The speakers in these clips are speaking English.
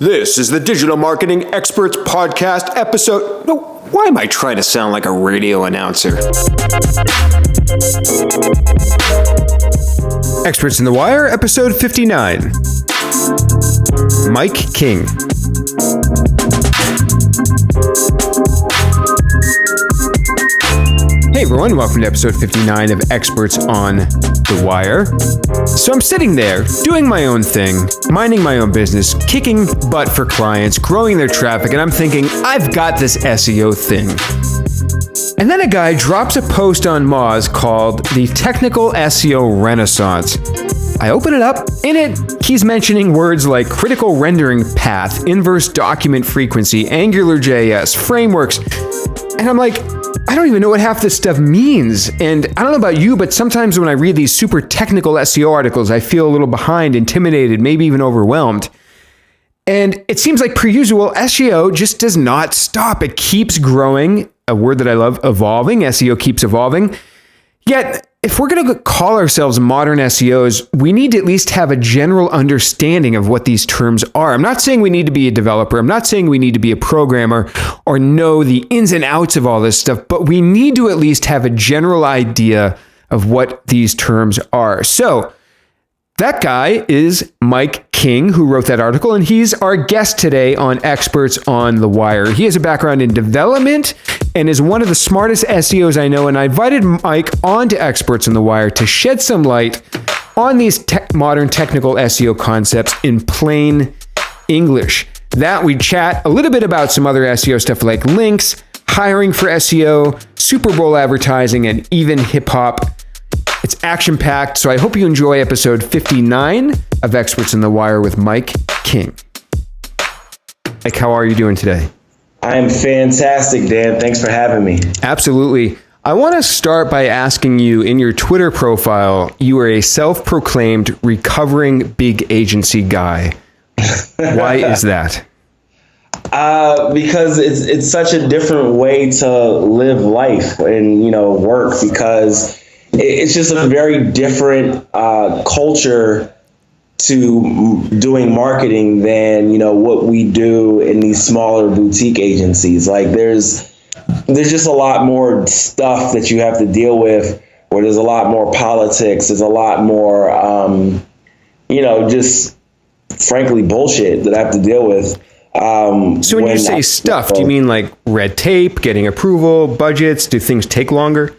This is the Digital Marketing Experts Podcast episode. No, why am I trying to sound like a radio announcer? Experts in the Wire, episode 59. Mike King. Hey everyone, welcome to episode 59 of Experts on the Wire. So I'm sitting there, doing my own thing, minding my own business, kicking butt for clients, growing their traffic, and I'm thinking, I've got this SEO thing. And then a guy drops a post on Moz called The Technical SEO Renaissance. I open it up. In it, he's mentioning words like critical rendering path, inverse document frequency, AngularJS, frameworks. And I'm like, I don't even know what half this stuff means. And I don't know about you, but sometimes when I read these super technical SEO articles, I feel a little behind, intimidated, maybe even overwhelmed. And it seems like per usual, SEO just does not stop. It keeps growing, a word that I love, evolving. SEO keeps evolving. Yet, if we're going to call ourselves modern SEOs, we need to at least have a general understanding of what these terms are. I'm not saying we need to be a developer. I'm not saying we need to be a programmer or know the ins and outs of all this stuff, but we need to at least have a general idea of what these terms are. So that guy is Mike King, who wrote that article, and he's our guest today on Experts on the Wire. He has a background in development and is one of the smartest SEOs I know, and I invited Mike on to Experts on the Wire to shed some light on these modern technical SEO concepts in plain English. That we chat a little bit about some other SEO stuff like links, hiring for SEO, Super Bowl advertising, and even hip-hop. It's action-packed, so I hope you enjoy episode 59 of Experts in the Wire with Mike King. Mike, how are you doing today? I'm fantastic, Dan. Thanks for having me. Absolutely. I want to start by asking you, in your Twitter profile, you are a self-proclaimed recovering big agency guy. Why is that? Because it's such a different way to live life and, work, because it's just a very different culture to doing marketing than, what we do in these smaller boutique agencies. Like there's just a lot more stuff that you have to deal with, where there's a lot more politics. There's a lot more, just frankly bullshit that I have to deal with. So when you say stuff, do you mean like red tape, getting approval, budgets? Do things take longer?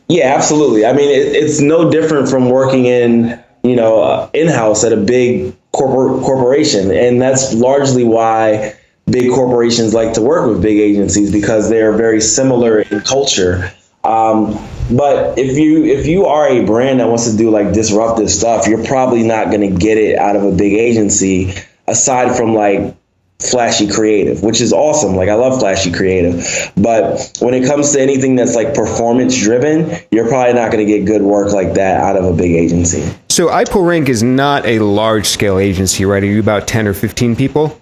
Yeah, absolutely. I mean, it's no different from working in, in-house at a big corporation. And that's largely why big corporations like to work with big agencies, because they're very similar in culture. But if you are a brand that wants to do like disruptive stuff, you're probably not going to get it out of a big agency, aside from like flashy creative, which is awesome. Like I love flashy creative, but when it comes to anything that's like performance driven, you're probably not going to get good work like that out of a big agency. So iPullRank is not a large scale agency, right? Are you about 10 or 15 people?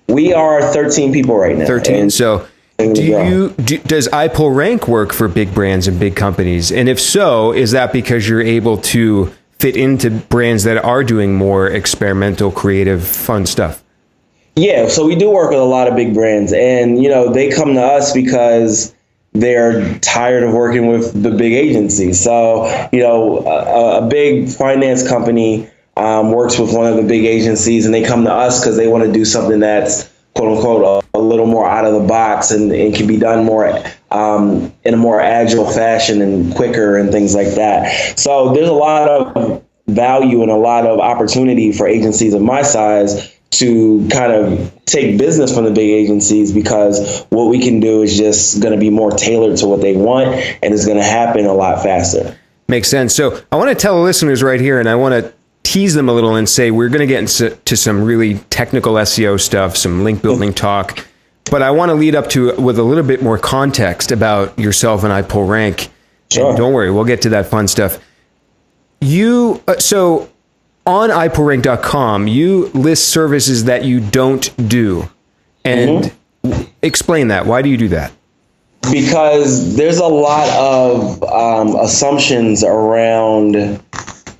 We are 13 people right now. 13. So does iPullRank work for big brands and big companies? And if so, is that because you're able to fit into brands that are doing more experimental, creative, fun stuff? Yeah, so we do work with a lot of big brands, and they come to us because they're tired of working with the big agencies. So a big finance company works with one of the big agencies, and they come to us because they want to do something that's quote unquote a little more out of the box and can be done more in a more agile fashion and quicker and things like that. So there's a lot of value and a lot of opportunity for agencies of my size to kind of take business from the big agencies, because what we can do is just going to be more tailored to what they want, and it's going to happen a lot faster. Makes sense. So I want to tell the listeners right here, and I want to tease them a little and say we're going to get into some really technical SEO stuff, some link building talk, but I want to lead up to it with a little bit more context about yourself and iPullRank. Sure. And don't worry, we'll get to that fun stuff. So on iPullRank.com, you list services that you don't do. And explain that. Why do you do that? Because there's a lot of assumptions around,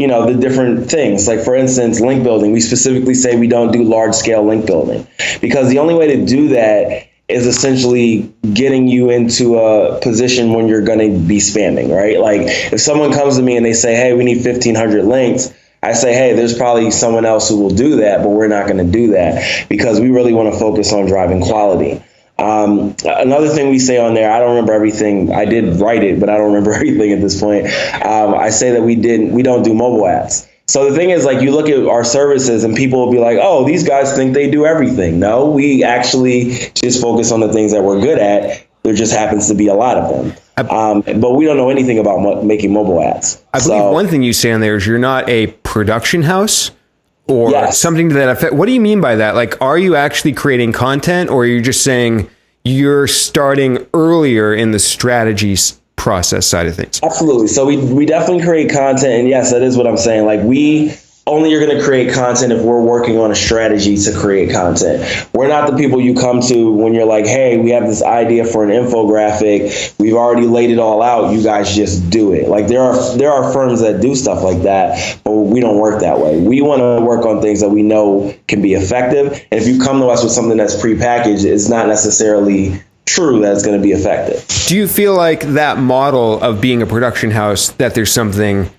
the different things. Like, for instance, link building. We specifically say we don't do large scale link building because the only way to do that is essentially getting you into a position when you're going to be spamming, right? Like, if someone comes to me and they say, hey, we need 1,500 links, I say, hey, there's probably someone else who will do that, but we're not going to do that because we really want to focus on driving quality. Another thing we say on there, I don't remember everything. I did write it, but I don't remember everything at this point. I say that we don't do mobile ads. So the thing is, like, you look at our services and people will be like, oh, these guys think they do everything. No, we actually just focus on the things that we're good at. There just happens to be a lot of them. But we don't know anything about making mobile ads. I believe one thing you say on there is you're not a production house or something to that effect. What do you mean by that? Like, are you actually creating content, or are you just saying you're starting earlier in the strategies process side of things? Absolutely. So we definitely create content. And yes, that is what I'm saying. Like, we only are going to create content if we're working on a strategy to create content. We're not the people you come to when you're like, hey, we have this idea for an infographic. We've already laid it all out. You guys just do it. Like, there are firms that do stuff like that, but we don't work that way. We want to work on things that we know can be effective. And if you come to us with something that's prepackaged, it's not necessarily true that it's going to be effective. Do you feel like that model of being a production house, that there's something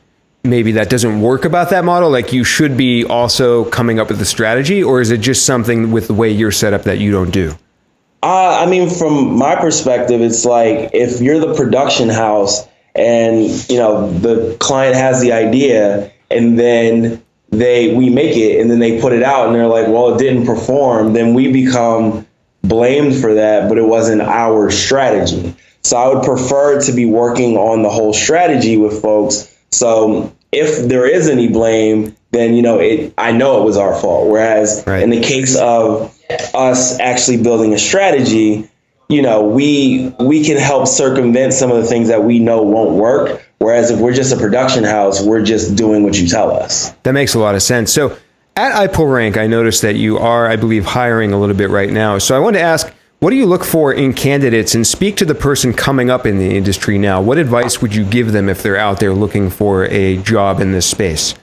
maybe that doesn't work about that model? Like, you should be also coming up with a strategy, or is it just something with the way you're set up that you don't do? I mean, from my perspective, it's like, if you're the production house and, the client has the idea and then we make it and then they put it out and they're like, well, it didn't perform, then we become blamed for that, but it wasn't our strategy. So I would prefer to be working on the whole strategy with folks. So if there is any blame, then, I know it was our fault. Whereas in the case of us actually building a strategy, we can help circumvent some of the things that we know won't work. Whereas if we're just a production house, we're just doing what you tell us. That makes a lot of sense. So at iPullRank, I noticed that you are, I believe, hiring a little bit right now. So I wanted to ask, what do you look for in candidates, and speak to the person coming up in the industry now? What advice would you give them if they're out there looking for a job in this space?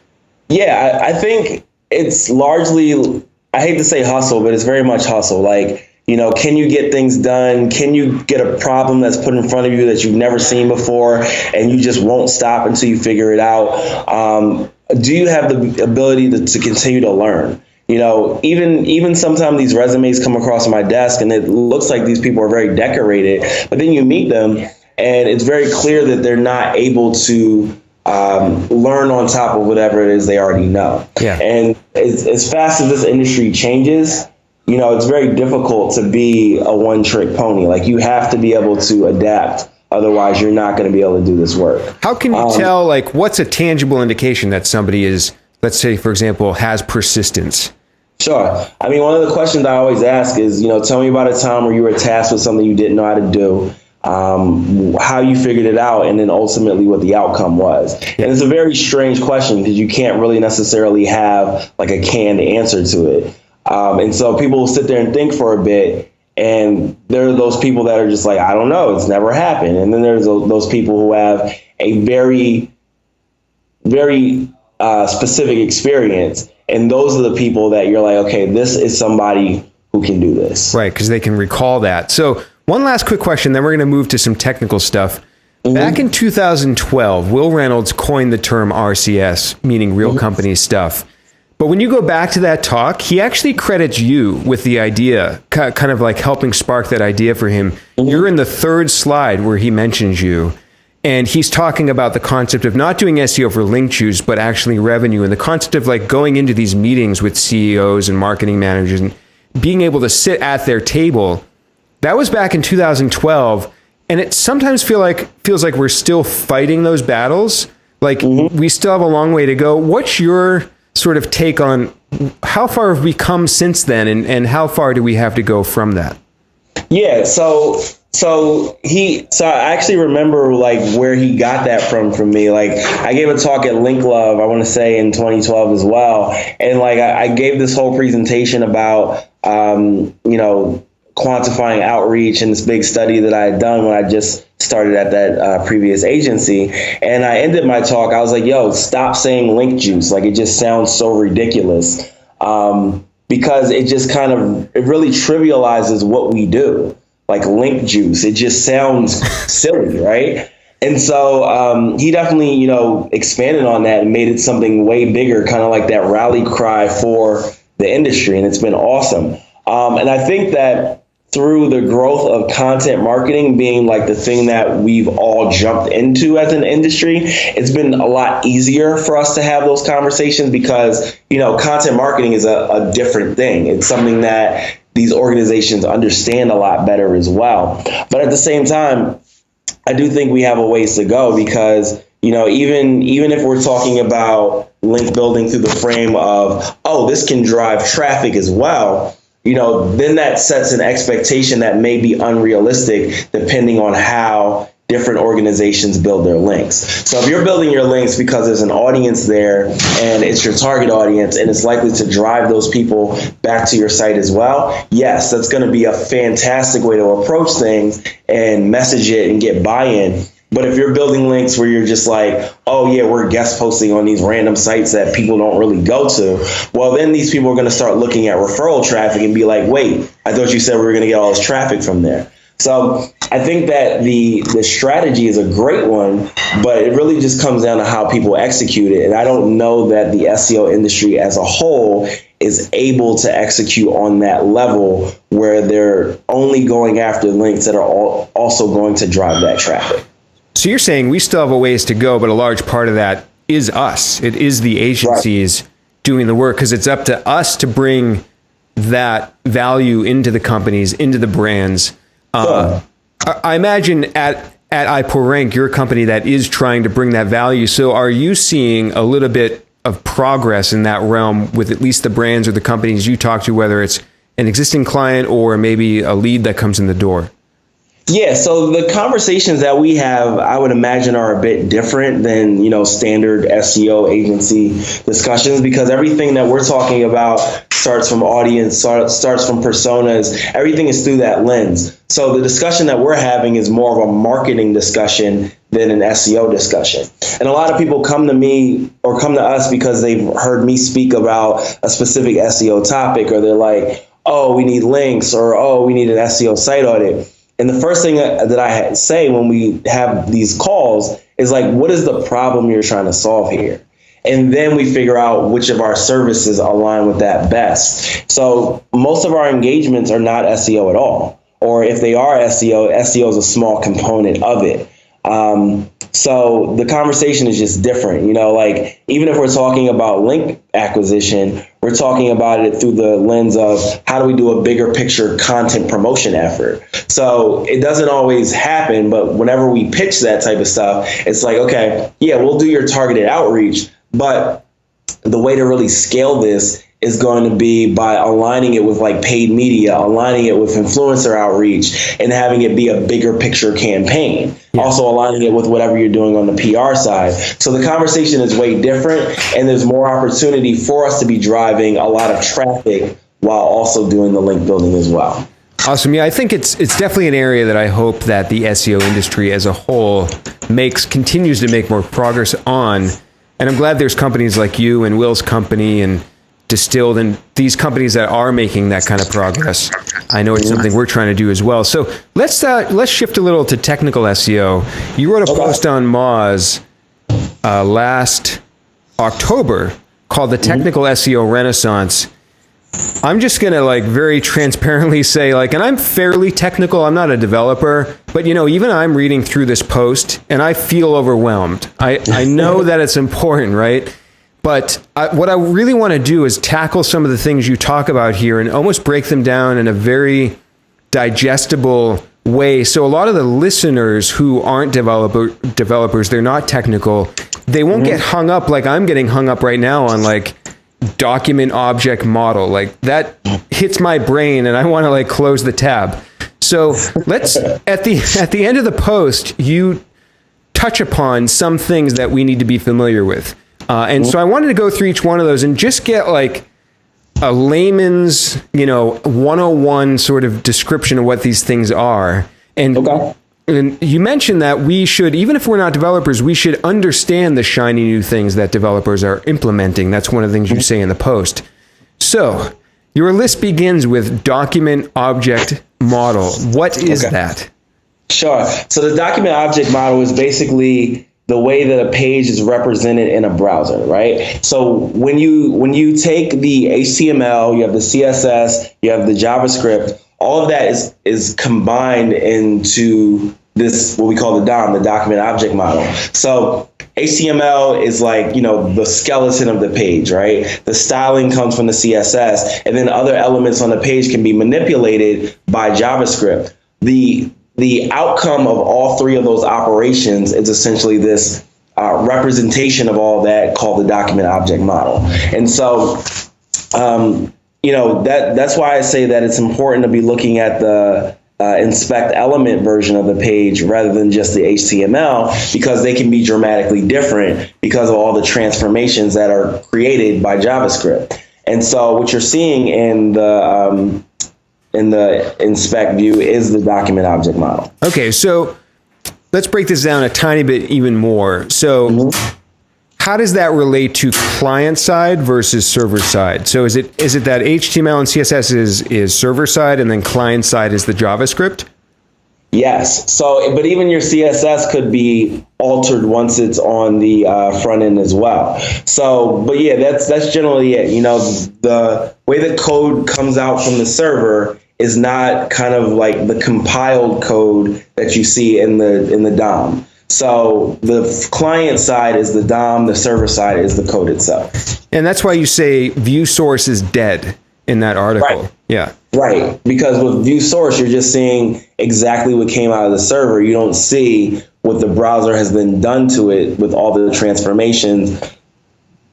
Yeah, I think it's largely, I hate to say hustle, but it's very much hustle. Like, can you get things done? Can you get a problem that's put in front of you that you've never seen before and you just won't stop until you figure it out? Do you have the ability to continue to learn? Even sometimes these resumes come across my desk and it looks like these people are very decorated, but then you meet them and it's very clear that they're not able to learn on top of whatever it is they already know. Yeah. And as fast as this industry changes, it's very difficult to be a one-trick pony. Like, you have to be able to adapt. Otherwise, you're not going to be able to do this work. How can you tell, like, what's a tangible indication that somebody is, let's say, for example, has persistence? Sure. I mean, one of the questions I always ask is, tell me about a time where you were tasked with something you didn't know how to do, how you figured it out, and then ultimately what the outcome was. And it's a very strange question because you can't really necessarily have like a canned answer to it. And so people will sit there and think for a bit, and there are those people that are just like, I don't know, it's never happened. And then there's those people who have a very, very specific experience. And those are the people that you're like, okay, this is somebody who can do this. Right, because they can recall that. So one last quick question, then we're going to move to some technical stuff. Mm-hmm. Back in 2012, Will Reynolds coined the term RCS, meaning real company stuff. But when you go back to that talk, he actually credits you with the idea, kind of like helping spark that idea for him. Mm-hmm. You're in the third slide where he mentions you. And he's talking about the concept of not doing SEO for link juice, but actually revenue, and the concept of like going into these meetings with CEOs and marketing managers and being able to sit at their table. That was back in 2012. And it sometimes feels like we're still fighting those battles. Like we still have a long way to go. What's your sort of take on how far have we come since then, and how far do we have to go from that? Yeah, so I actually remember like where he got that from me. Like, I gave a talk at Link Love, I want to say in 2012 as well. And like, I gave this whole presentation about, quantifying outreach and this big study that I had done when I just started at that previous agency. And I ended my talk, I was like, yo, stop saying link juice. Like, it just sounds so ridiculous, because it just it really trivializes what we do. Like link juice, it just sounds silly, right? And so he definitely, expanded on that and made it something way bigger, kind of like that rally cry for the industry. And it's been awesome. And I think that through the growth of content marketing being like the thing that we've all jumped into as an industry, it's been a lot easier for us to have those conversations because, content marketing is a different thing. It's something that these organizations understand a lot better as well. But at the same time, I do think we have a ways to go because, even if we're talking about link building through the frame of, oh, this can drive traffic as well, then that sets an expectation that may be unrealistic depending on how different organizations build their links. So if you're building your links because there's an audience there and it's your target audience and it's likely to drive those people back to your site as well, yes, that's going to be a fantastic way to approach things and message it and get buy-in. But if you're building links where you're just like, oh yeah, we're guest posting on these random sites that people don't really go to, well, then these people are going to start looking at referral traffic and be like, wait, I thought you said we were going to get all this traffic from there. So I think that the strategy is a great one, but it really just comes down to how people execute it. And I don't know that the SEO industry as a whole is able to execute on that level where they're only going after links that are also going to drive that traffic. So you're saying we still have a ways to go, but a large part of that is us. It is the agencies doing the work because it's up to us to bring that value into the companies, into the brands. I imagine at iPourRank, you're a company that is trying to bring that value. So are you seeing a little bit of progress in that realm with at least the brands or the companies you talk to, whether it's an existing client or maybe a lead that comes in the door? Yeah, so the conversations that we have, I would imagine, are a bit different than, standard SEO agency discussions because everything that we're talking about starts from audience, starts from personas. Everything is through that lens. So the discussion that we're having is more of a marketing discussion than an SEO discussion. And a lot of people come to me or come to us because they've heard me speak about a specific SEO topic, or they're like, oh, we need links, or oh, we need an SEO site audit. And the first thing that I say when we have these calls is like, what is the problem you're trying to solve here? And then we figure out which of our services align with that best. So most of our engagements are not SEO at all. Or if they are SEO is a small component of it. So the conversation is just different. Like even if we're talking about link acquisition, we're talking about it through the lens of how do we do a bigger picture content promotion effort. So it doesn't always happen, but whenever we pitch that type of stuff, it's like, okay, yeah, we'll do your targeted outreach, but the way to really scale this is going to be by aligning it with like paid media, aligning it with influencer outreach, and having it be a bigger picture campaign. Yeah. Also aligning it with whatever you're doing on the PR side. So the conversation is way different, and there's more opportunity for us to be driving a lot of traffic while also doing the link building as well. Awesome. Yeah, I think it's definitely an area that I hope that the SEO industry as a whole continues to make more progress on. And I'm glad there's companies like you and Will's company and Distilled and these companies that are making that kind of progress. I know it's something we're trying to do as well. So let's shift a little to technical SEO. You wrote a post on Moz last October called the Technical SEO Renaissance. I'm just going to very transparently say and I'm fairly technical. I'm not a developer, but even I'm reading through this post and I feel overwhelmed. I know that it's important, right? But what I really want to do is tackle some of the things you talk about here and almost break them down in a very digestible way. So a lot of the listeners who aren't developers, they're not technical, they won't get hung up like I'm getting hung up right now on document object model. That hits my brain and I want to close the tab. So let's, at the end of the post, you touch upon some things that we need to be familiar with. So I wanted to go through each one of those and just get a layman's, 101 sort of description of what these things are. And And you mentioned that we should, even if we're not developers, we should understand the shiny new things that developers are implementing. That's one of the things you say in the post. So your list begins with document object model. What is that? Sure. So the document object model is basically the way that a page is represented in a browser, right? So when you take the HTML, you have the CSS, you have the JavaScript, all of that is combined into this, what we call the DOM, the document object model. So HTML is like, the skeleton of the page, right? The styling comes from the CSS, and then other elements on the page can be manipulated by JavaScript. The outcome of all three of those operations is essentially this representation of all that called the document object model. And so, that's why I say that it's important to be looking at the inspect element version of the page rather than just the HTML, because they can be dramatically different because of all the transformations that are created by JavaScript. And so what you're seeing in the inspect view is the document object model. Okay, so let's break this down a tiny bit even more. So how does that relate to client side versus server side? So is it that HTML and CSS is server side and then client side is the JavaScript? Yes. So, but even your CSS could be altered once it's on the front end as well. So, but yeah, that's generally it. The way the code comes out from the server is not kind of like the compiled code that you see in the DOM. So the client side is the DOM, the server side is the code itself. And that's why you say view source is dead in that article. Right. Yeah. Right. Because with view source, you're just seeing exactly what came out of the server. You don't see what the browser has then done to it with all the transformations,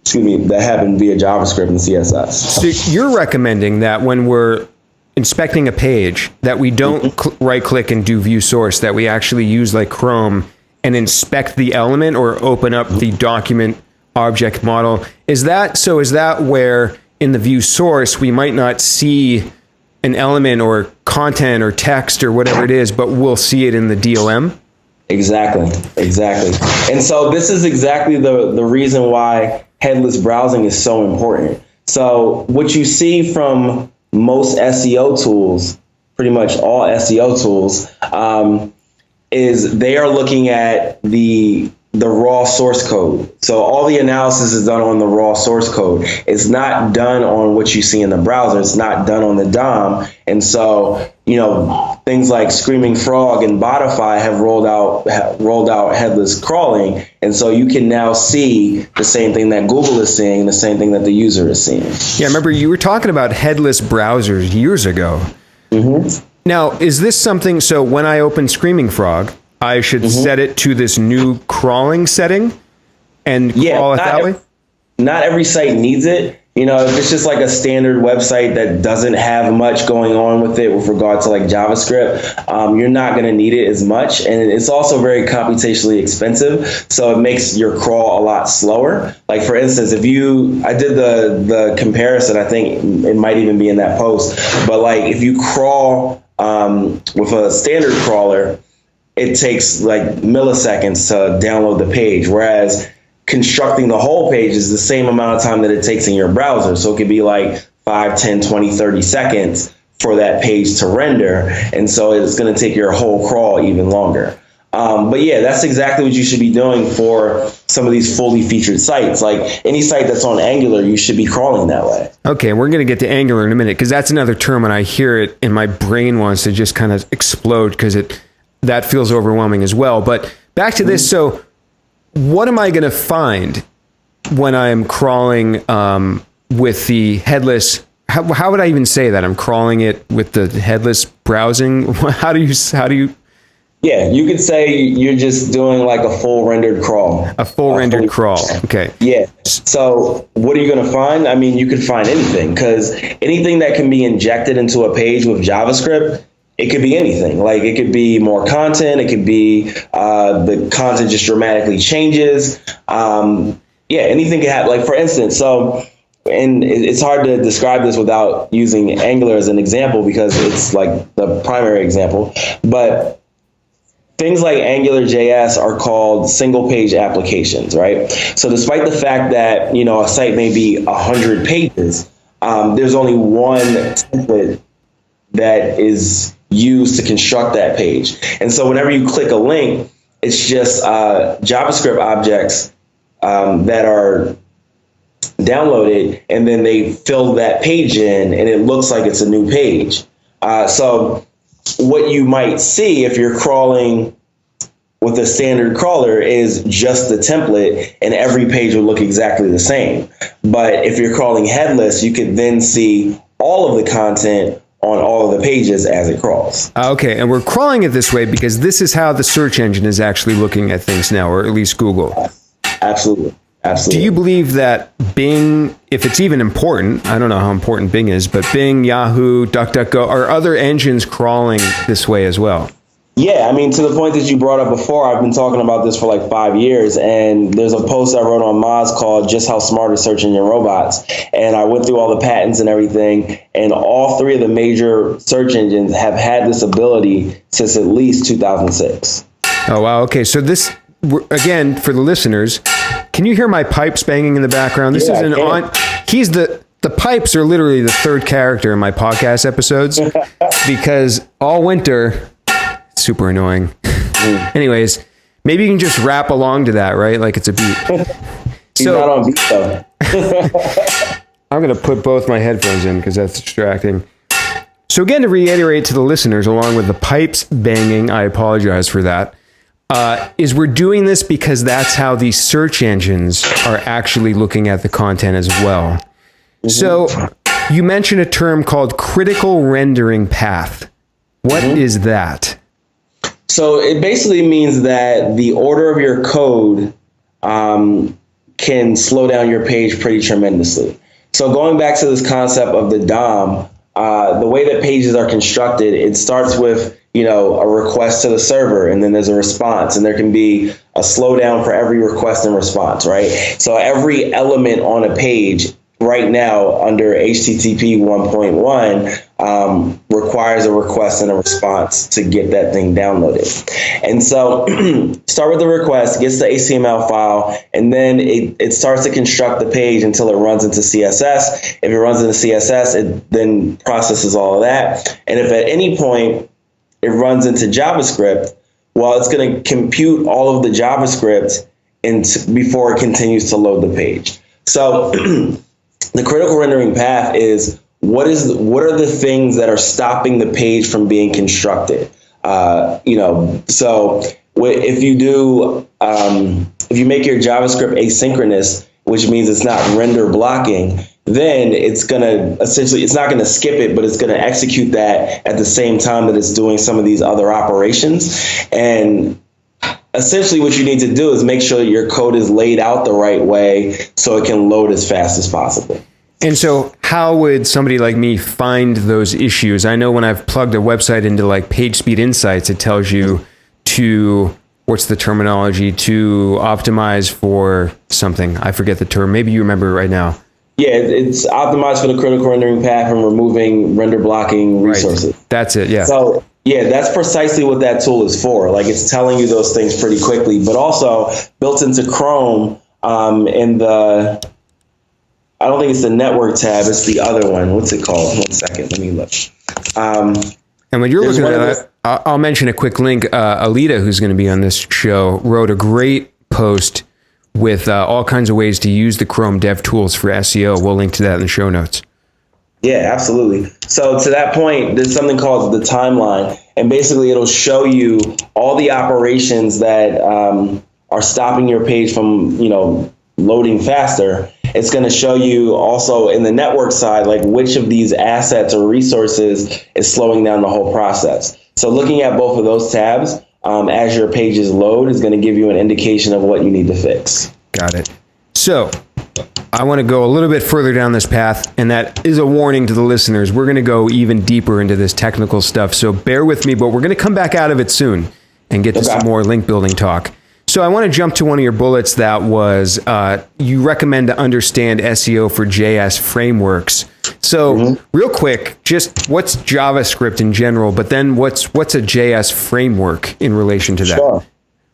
that happen via JavaScript and CSS. So you're recommending that when we're inspecting a page that we don't right click and do view source, that we actually use like Chrome and inspect the element or open up the document object model. Is that where in the view source we might not see an element or content or text or whatever it is, but we'll see it in the DOM? Exactly. And so this is exactly the reason why headless browsing is so important. So what you see from most SEO tools, pretty much all SEO tools, is they are looking at the raw source code. So all the analysis is done on the raw source code. It's not done on what you see in the browser. It's not done on the DOM. And so, things like Screaming Frog and Botify have rolled out headless crawling. And so you can now see the same thing that Google is seeing, the same thing that the user is seeing. Yeah, remember you were talking about headless browsers years ago. Mm-hmm. Now, is this something, so when I open Screaming Frog, I should set it to this new crawling setting and crawl it that way? Not every site needs it. If it's just like a standard website that doesn't have much going on with it with regard to like JavaScript, you're not going to need it as much. And it's also very computationally expensive. So it makes your crawl a lot slower. Like for instance, I did the comparison, I think it might even be in that post, but like if you crawl with a standard crawler, it takes like milliseconds to download the page, whereas constructing the whole page is the same amount of time that it takes in your browser. So it could be like 5, 10, 20, 30 seconds for that page to render. And so it's going to take your whole crawl even longer. But yeah, that's exactly what you should be doing for some of these fully featured sites. Like any site that's on Angular, you should be crawling that way. Okay, we're going to get to Angular in a minute because that's another term when I hear it and my brain wants to just kind of explode because that feels overwhelming as well. But back to this. So what am I going to find when I'm crawling with the headless? How would I even say that? I'm crawling it with the headless browsing. How do you? Yeah, you could say you're just doing like a full rendered crawl. A full rendered crawl. Okay. Yeah. So what are you going to find? I mean, you could find anything because anything that can be injected into a page with JavaScript, it could be anything. Like it could be more content. It could be the content just dramatically changes. Anything can happen. Like for instance, and it's hard to describe this without using Angular as an example because it's like the primary example. But things like AngularJS are called single page applications, right? So despite the fact that, a site may be 100 pages, there's only one template that is used to construct that page. And so whenever you click a link, it's just JavaScript objects that are downloaded, and then they fill that page in, and it looks like it's a new page. So what you might see if you're crawling with a standard crawler is just the template, and every page will look exactly the same. But if you're crawling headless, you could then see all of the content on all of the pages as it crawls. Okay, and we're crawling it this way because this is how the search engine is actually looking at things now, or at least Google. Absolutely. Do you believe that Bing, if it's even important, I don't know how important Bing is, but Bing, Yahoo, DuckDuckGo, are other engines crawling this way as well? Yeah, I mean, to the point that you brought up before, I've been talking about this for like 5 years, and there's a post I wrote on Moz called Just How Smart Are Search Engine Robots, and I went through all the patents and everything, and all three of the major search engines have had this ability since at least 2006. Oh, wow. Okay, so this, again, for the listeners, can you hear my pipes banging in the background? This is the pipes are literally the third character in my podcast episodes because all winter, it's super annoying. Anyways, maybe you can just rap along to that, right? Like it's a beat. He's not on beat though. I'm going to put both my headphones in because that's distracting. So again, to reiterate to the listeners, along with the pipes banging, I apologize for that. Is we're doing this because that's how the search engines are actually looking at the content as well. Mm-hmm. So you mentioned a term called critical rendering path. What is that? So it basically means that the order of your code can slow down your page pretty tremendously. So going back to this concept of the DOM, the way that pages are constructed, it starts with a request to the server, and then there's a response, and there can be a slowdown for every request and response, right? So every element on a page right now under HTTP 1.1 requires a request and a response to get that thing downloaded. And so start with the request, gets the HTML file, and then it starts to construct the page until it runs into CSS. If it runs into CSS, it then processes all of that. And if at any point it runs into JavaScript, well, it's going to compute all of the JavaScript before it continues to load the page. So the critical rendering path is what are the things that are stopping the page from being constructed? So if you make your JavaScript asynchronous, which means it's not render blocking, then it's not going to skip it, but it's going to execute that at the same time that it's doing some of these other operations. And essentially what you need to do is make sure that your code is laid out the right way so it can load as fast as possible. And so how would somebody like me find those issues? I know when I've plugged a website into like PageSpeed Insights, it tells you what's the terminology, to optimize for something. I forget the term. Maybe you remember it right now. Yeah, it's optimized for the critical rendering path and removing render blocking resources. Right. That's it, yeah. So, yeah, that's precisely what that tool is for. Like, it's telling you those things pretty quickly, but also built into Chrome in the, I don't think it's the network tab, it's the other one. What's it called? 1 second, let me look. And when you're looking at that, I'll mention a quick link. Alita, who's going to be on this show, wrote a great post with all kinds of ways to use the Chrome dev tools for SEO. We'll link to that in the show notes. Yeah, absolutely. So to that point, there's something called the timeline, and basically it'll show you all the operations that are stopping your page from, loading faster. It's going to show you also in the network side, like which of these assets or resources is slowing down the whole process. So looking at both of those tabs as your pages load is going to give you an indication of what you need to fix. Got it. So I want to go a little bit further down this path, and that is a warning to the listeners. We're going to go even deeper into this technical stuff, so bear with me, but we're going to come back out of it soon and get to some more link building talk. So I want to jump to one of your bullets that was you recommend to understand SEO for JS frameworks. So real quick, just what's JavaScript in general, but then what's a JS framework in relation to that? Sure.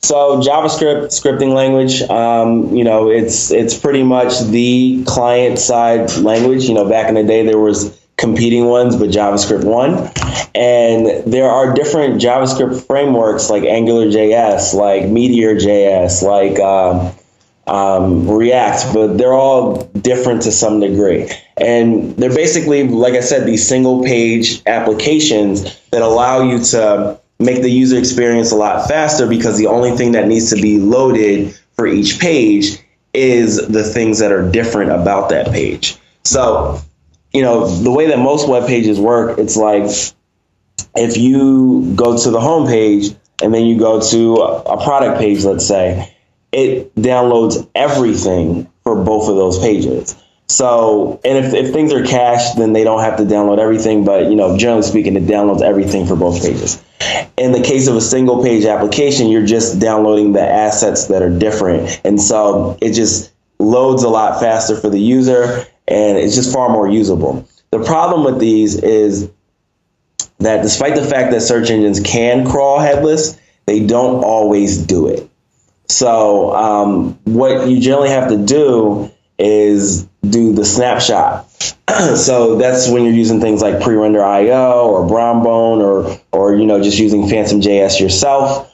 So JavaScript, scripting language, it's pretty much the client side language. Back in the day, there was competing ones, but JavaScript won. And there are different JavaScript frameworks like AngularJS, like Meteor.js, like React, but they're all different to some degree. And they're basically, like I said, these single page applications that allow you to make the user experience a lot faster, because the only thing that needs to be loaded for each page is the things that are different about that page. So, the way that most web pages work, it's like if you go to the home page and then you go to a product page, let's say, it downloads everything for both of those pages. So, and if things are cached, then they don't have to download everything. But, generally speaking, it downloads everything for both pages. In the case of a single page application, you're just downloading the assets that are different. And so it just loads a lot faster for the user, and it's just far more usable. The problem with these is that despite the fact that search engines can crawl headless, they don't always do it. So what you generally have to do is do the snapshot. So that's when you're using things like pre-render IO or Brownbone or just using Phantom.js yourself.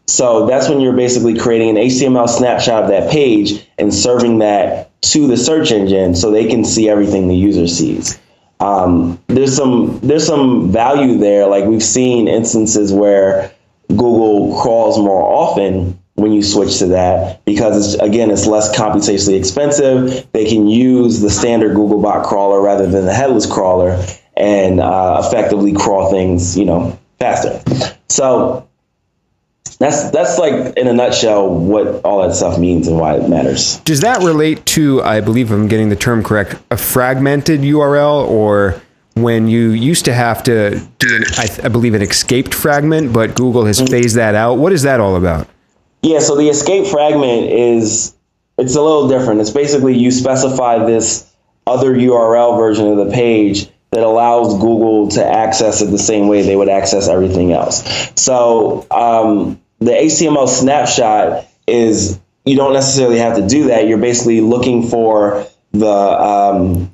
So that's when you're basically creating an HTML snapshot of that page and serving that to the search engine so they can see everything the user sees. There's some value there. Like we've seen instances where Google crawls more often when you switch to that, because it's less computationally expensive. They can use the standard Googlebot crawler rather than the headless crawler and effectively crawl things, faster. So that's like in a nutshell what all that stuff means and why it matters. Does that relate to, I believe I'm getting the term correct, a fragmented URL, or when you used to have to do, I believe, an escaped fragment, but Google has phased that out? What is that all about? Yeah, so the escape fragment it's a little different. It's basically you specify this other URL version of the page that allows Google to access it the same way they would access everything else. So the HTML snapshot is, you don't necessarily have to do that. You're basically looking for the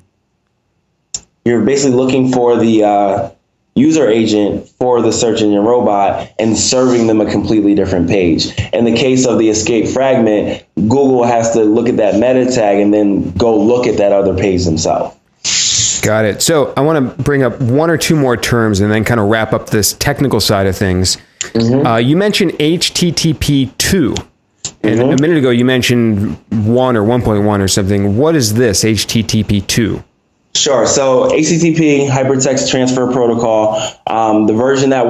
user agent for the search engine robot and serving them a completely different page. In the case of the escape fragment, Google has to look at that meta tag and then go look at that other page themselves. Got it. So I want to bring up one or two more terms and then kind of wrap up this technical side of things. You mentioned HTTP2. And a minute ago, you mentioned 1 or 1.1 or something. What is this, HTTP2? Sure. So HTTP, Hypertext Transfer Protocol, the version that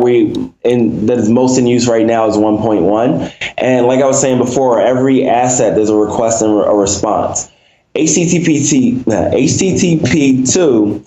is most in use right now is 1.1. And like I was saying before, every asset, there's a request and a response. HTTP2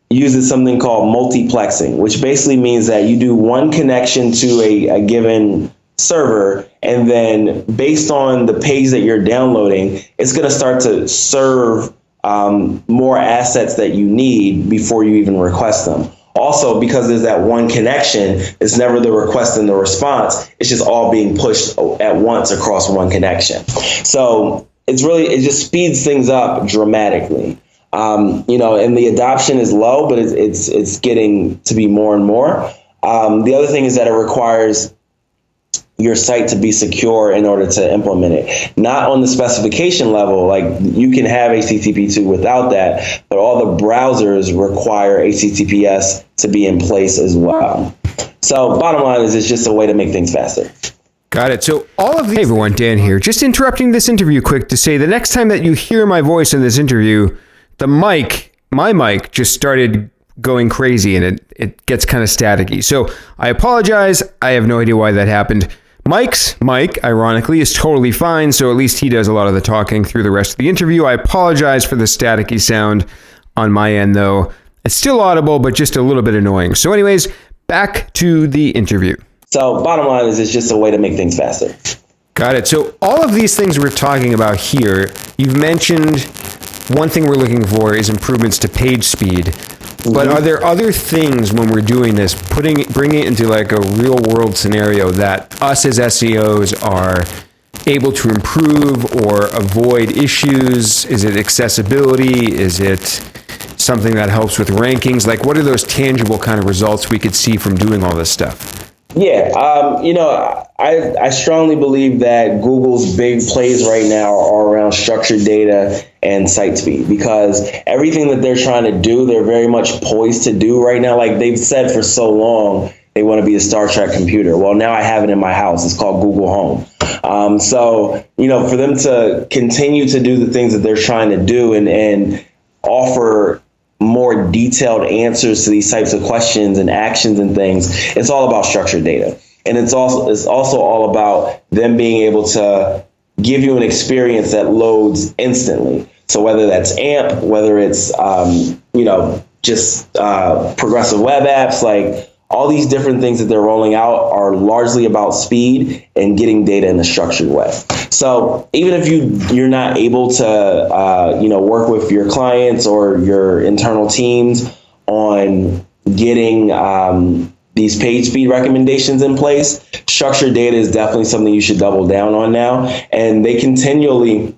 uses something called multiplexing, which basically means that you do one connection to a given server, and then based on the page that you're downloading, it's going to start to serve more assets that you need before you even request them. Also, because there's that one connection, it's never the request and the response. It's just all being pushed at once across one connection. So it just speeds things up dramatically. And the adoption is low, but it's getting to be more and more. The other thing is that it requires your site to be secure in order to implement it. Not on the specification level, like you can have HTTP2 without that, but all the browsers require HTTPS to be in place as well. So bottom line is it's just a way to make things faster. Got it. So all of these... Hey everyone, Dan here. Just interrupting this interview quick to say the next time that you hear my voice in this interview, my mic just started going crazy and it gets kind of staticky. So I apologize. I have no idea why that happened. Mike's mic, ironically, is totally fine, so at least he does a lot of the talking through the rest of the interview. I apologize for the staticky sound on my end, though. It's still audible, but just a little bit annoying. So anyways, back to the interview. So bottom line is it's just a way to make things faster. Got it. So all of these things we're talking about here, you've mentioned one thing we're looking for is improvements to page speed. But are there other things when we're doing this, bringing it into like a real world scenario that us as SEOs are able to improve or avoid issues? Is it accessibility? Is it something that helps with rankings? Like, what are those tangible kind of results we could see from doing all this stuff? Yeah, I strongly believe that Google's big plays right now are around structured data and site speed, because everything that they're trying to do, they're very much poised to do right now. Like they've said for so long, they want to be a Star Trek computer. Well, now I have it in my house. It's called Google Home. So, for them to continue to do the things that they're trying to do and offer more detailed answers to these types of questions and actions and things, it's all about structured data. And it's also all about them being able to give you an experience that loads instantly. So whether that's AMP, whether it's, just progressive web apps, like all these different things that they're rolling out are largely about speed and getting data in a structured way. So even if you're not able to, work with your clients or your internal teams on getting these page speed recommendations in place, structured data is definitely something you should double down on now. And they continually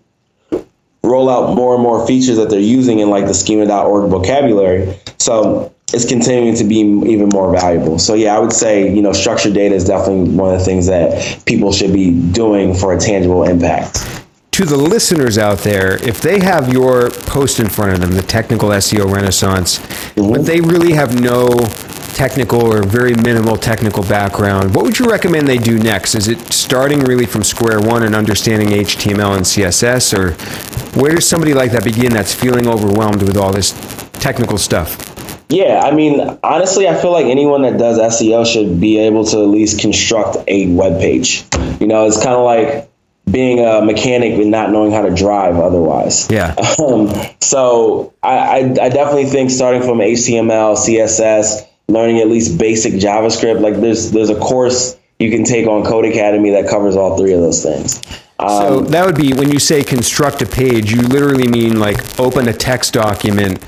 roll out more and more features that they're using in like the schema.org vocabulary. So it's continuing to be even more valuable. So yeah, I would say, structured data is definitely one of the things that people should be doing for a tangible impact. To the listeners out there, if they have your post in front of them, the Technical SEO Renaissance, but they really have no technical or very minimal technical background, what would you recommend they do next? Is it starting really from square one and understanding HTML and CSS, or where does somebody like that begin that's feeling overwhelmed with all this technical stuff? Yeah, honestly, I feel like anyone that does SEO should be able to at least construct a web page. It's kind of like being a mechanic and not knowing how to drive otherwise. Yeah. So I definitely think starting from HTML, CSS, learning at least basic JavaScript, like there's a course you can take on Code Academy that covers all three of those things. So that would be, when you say construct a page, you literally mean like open a text document,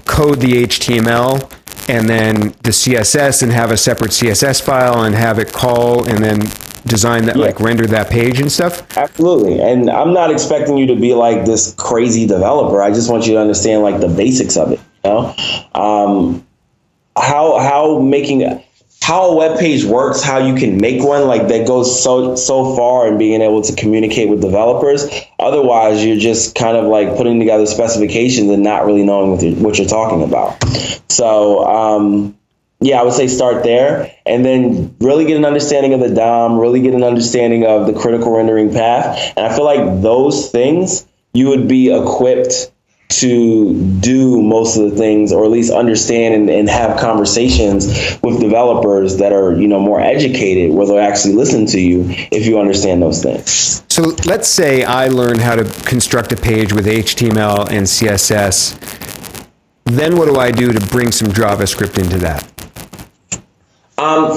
code the HTML, and then the CSS, and have a separate CSS file and have it call and then design that, like render that page and stuff? Absolutely. And I'm not expecting you to be like this crazy developer. I just want you to understand like the basics of it, how a web page works, how you can make one, like that goes so far in being able to communicate with developers. Otherwise, you're just kind of like putting together specifications and not really knowing what you're talking about. So, I would say start there and then really get an understanding of the DOM, really get an understanding of the critical rendering path. And I feel like those things you would be equipped to do most of the things, or at least understand and have conversations with developers that are, more educated, where they'll actually listen to you if you understand those things. So let's say I learn how to construct a page with HTML and CSS. Then what do I do to bring some JavaScript into that?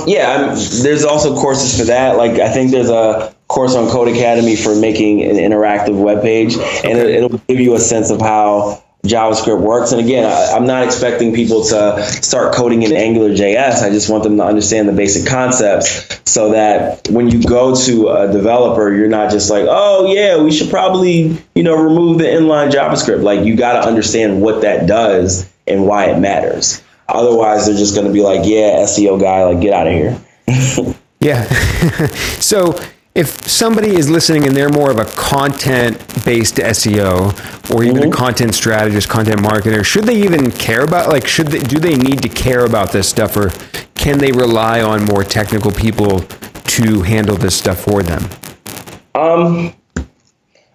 There's also courses for that. Like I think there's a course on Code Academy for making an interactive web page, and it'll give you a sense of how JavaScript works. And again, I'm not expecting people to start coding in AngularJS. I just want them to understand the basic concepts so that when you go to a developer, you're not just like, oh yeah, we should probably, remove the inline JavaScript. Like you got to understand what that does and why it matters. Otherwise, they're just going to be like, yeah, SEO guy, like get out of here. Yeah. So if somebody is listening and they're more of a content-based SEO or even a content strategist, content marketer, should they even care about, do they need to care about this stuff, or can they rely on more technical people to handle this stuff for them?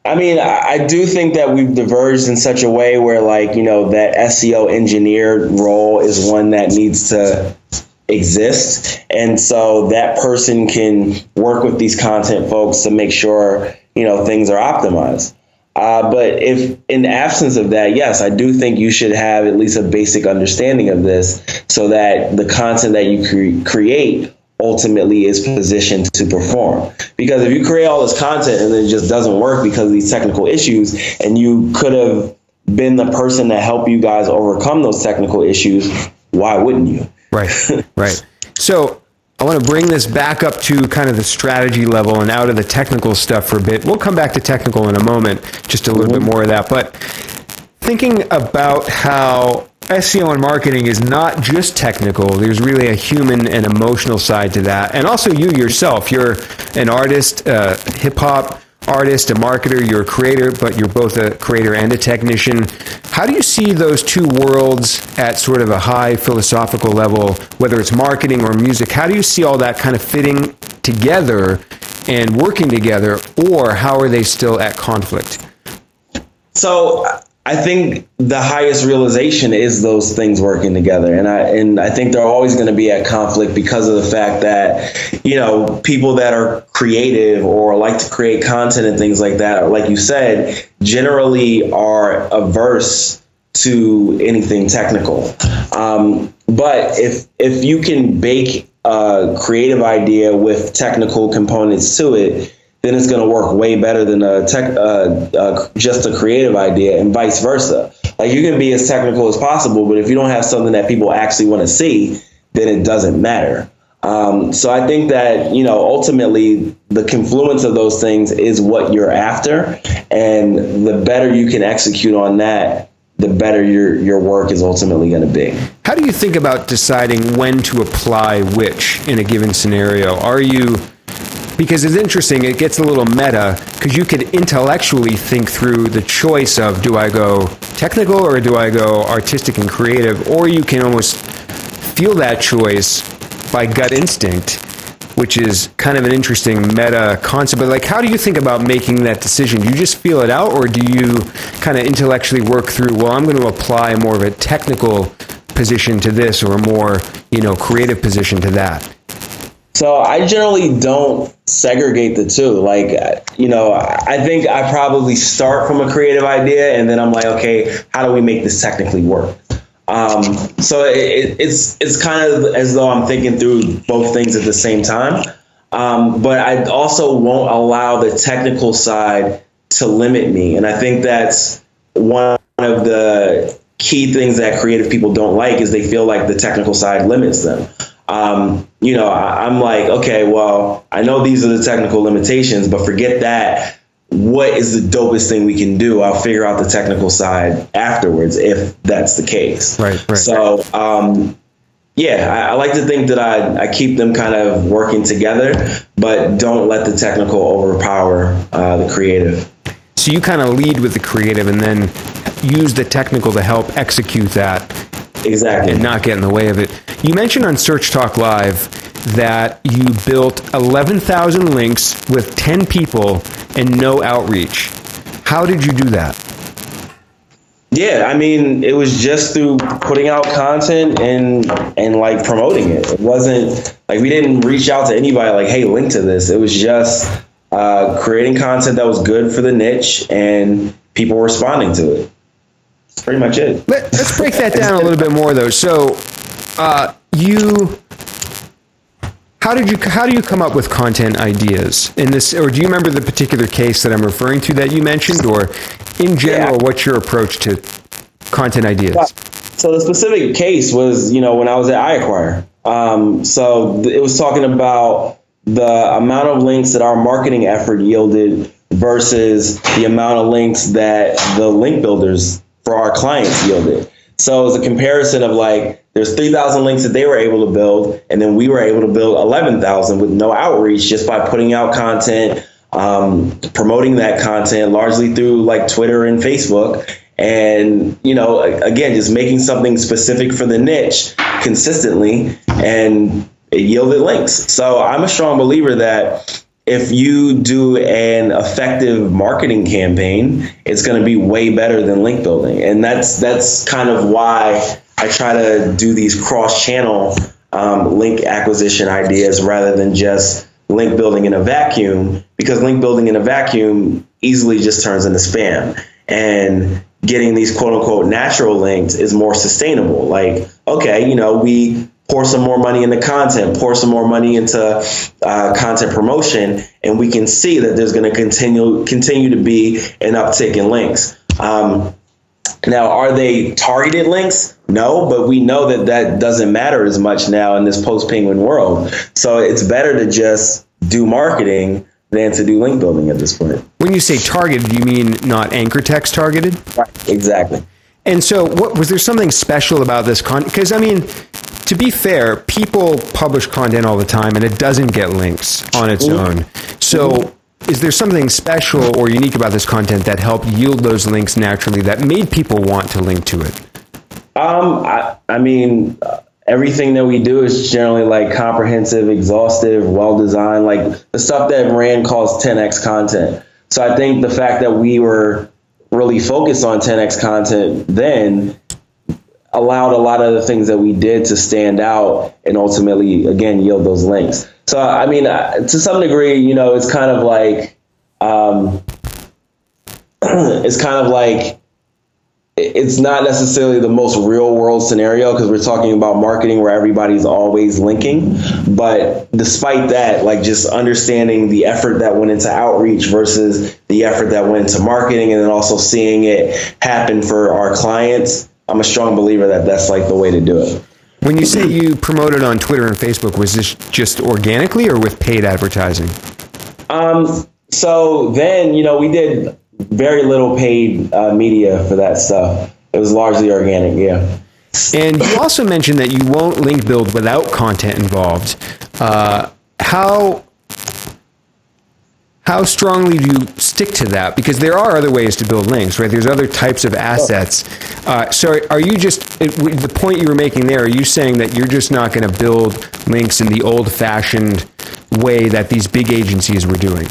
I do think that we've diverged in such a way where that SEO engineer role is one that needs to exist. And so that person can work with these content folks to make sure, things are optimized. But if in absence of that, yes, I do think you should have at least a basic understanding of this so that the content that you create ultimately is positioned to perform. Because if you create all this content and it just doesn't work because of these technical issues, and you could have been the person to help you guys overcome those technical issues, why wouldn't you? Right, right. So I want to bring this back up to kind of the strategy level and out of the technical stuff for a bit. We'll come back to technical in a moment, just a little bit more of that. But thinking about how SEO and marketing is not just technical, there's really a human and emotional side to that. And also you yourself, you're an artist, hip hop artist, a marketer, you're a creator, but you're both a creator and a technician. How do you see those two worlds at sort of a high philosophical level, whether it's marketing or music? How do you see all that kind of fitting together and working together, or how are they still at conflict? So I think the highest realization is those things working together. And I think they're always going to be at conflict because of the fact that, you know, people that are creative or like to create content and things like that, like you said, generally are averse to anything technical. But if you can bake a creative idea with technical components to it, then it's going to work way better than just a creative idea, and vice versa. Like, you can be as technical as possible, but if you don't have something that people actually want to see, then it doesn't matter. So I think that, you know, ultimately the confluence of those things is what you're after, and the better you can execute on that, the better your work is ultimately going to be. How do you think about deciding when to apply which in a given scenario? Because it's interesting, it gets a little meta, because you could intellectually think through the choice of, do I go technical or do I go artistic and creative? Or you can almost feel that choice by gut instinct, which is kind of an interesting meta concept. But like, how do you think about making that decision? Do you just feel it out, or do you kind of intellectually work through, well, I'm going to apply more of a technical position to this, or a more, you know, creative position to that? So I generally don't segregate the two. Like, you know, I think I probably start from a creative idea, and then I'm like, okay, how do we make this technically work? So it's kind of as though I'm thinking through both things at the same time. But I also won't allow the technical side to limit me. And I think that's one of the key things that creative people don't like, is they feel like the technical side limits them. You know, I'm like, okay, well, I know these are the technical limitations, but forget that. What is the dopest thing we can do? I'll figure out the technical side afterwards, if that's the case. Right. So, yeah, I like to think that I keep them kind of working together, but don't let the technical overpower the creative. So you kind of lead with the creative and then use the technical to help execute that. Exactly. And not get in the way of it. You mentioned on Search Talk Live that you built 11,000 links with 10 people and no outreach. How did you do that? Yeah, I mean, it was just through putting out content and like promoting it. It wasn't like we didn't reach out to anybody like, hey, link to this. It was just creating content that was good for the niche and people responding to it. That's pretty much it. Let's break that down a little bit more, though. So, how do you come up with content ideas in this, or do you remember the particular case that I'm referring to that you mentioned, or in general, what's your approach to content ideas? So the specific case was, you know, when I was at iAcquire. So it was talking about the amount of links that our marketing effort yielded versus the amount of links that the link builders for our clients yielded. So it was a comparison of like, there's 3,000 links that they were able to build, and then we were able to build 11,000 with no outreach, just by putting out content, promoting that content largely through like Twitter and Facebook. And, you know, again, just making something specific for the niche consistently, and it yielded links. So I'm a strong believer that if you do an effective marketing campaign, it's going to be way better than link building. And that's kind of why I try to do these cross-channel link acquisition ideas rather than just link building in a vacuum, because link building in a vacuum easily just turns into spam. And getting these quote unquote natural links is more sustainable. Like, okay, you know, we pour some more money into content, pour some more money into content promotion, and we can see that there's going to continue to be an uptick in links. Now, are they targeted links? No, but we know that that doesn't matter as much now in this post-Penguin world. So it's better to just do marketing than to do link building at this point. When you say targeted, you mean not anchor text targeted? Right, exactly. And so what was there something special about this content? Because, I mean, to be fair, people publish content all the time and it doesn't get links on its own. So is there something special or unique about this content that helped yield those links naturally that made people want to link to it? I mean, everything that we do is generally like comprehensive, exhaustive, well-designed, like the stuff that Rand calls 10x content. So I think the fact that we were really focused on 10x content then allowed a lot of the things that we did to stand out and ultimately, again, yield those links. So, I mean, to some degree, you know, it's kind of like, it's not necessarily the most real world scenario because we're talking about marketing where everybody's always linking. But despite that, like just understanding the effort that went into outreach versus the effort that went into marketing and then also seeing it happen for our clients, I'm a strong believer that that's like the way to do it. When you say you promoted on Twitter and Facebook, was this just organically or with paid advertising? So then, you know, we did very little paid media for that stuff. It was largely organic, yeah. And you also mentioned that you won't link build without content involved. How strongly do you stick to that? Because there are other ways to build links, right? There's other types of assets. So are you just, the point you were making there, are you saying that you're just not going to build links in the old-fashioned way that these big agencies were doing?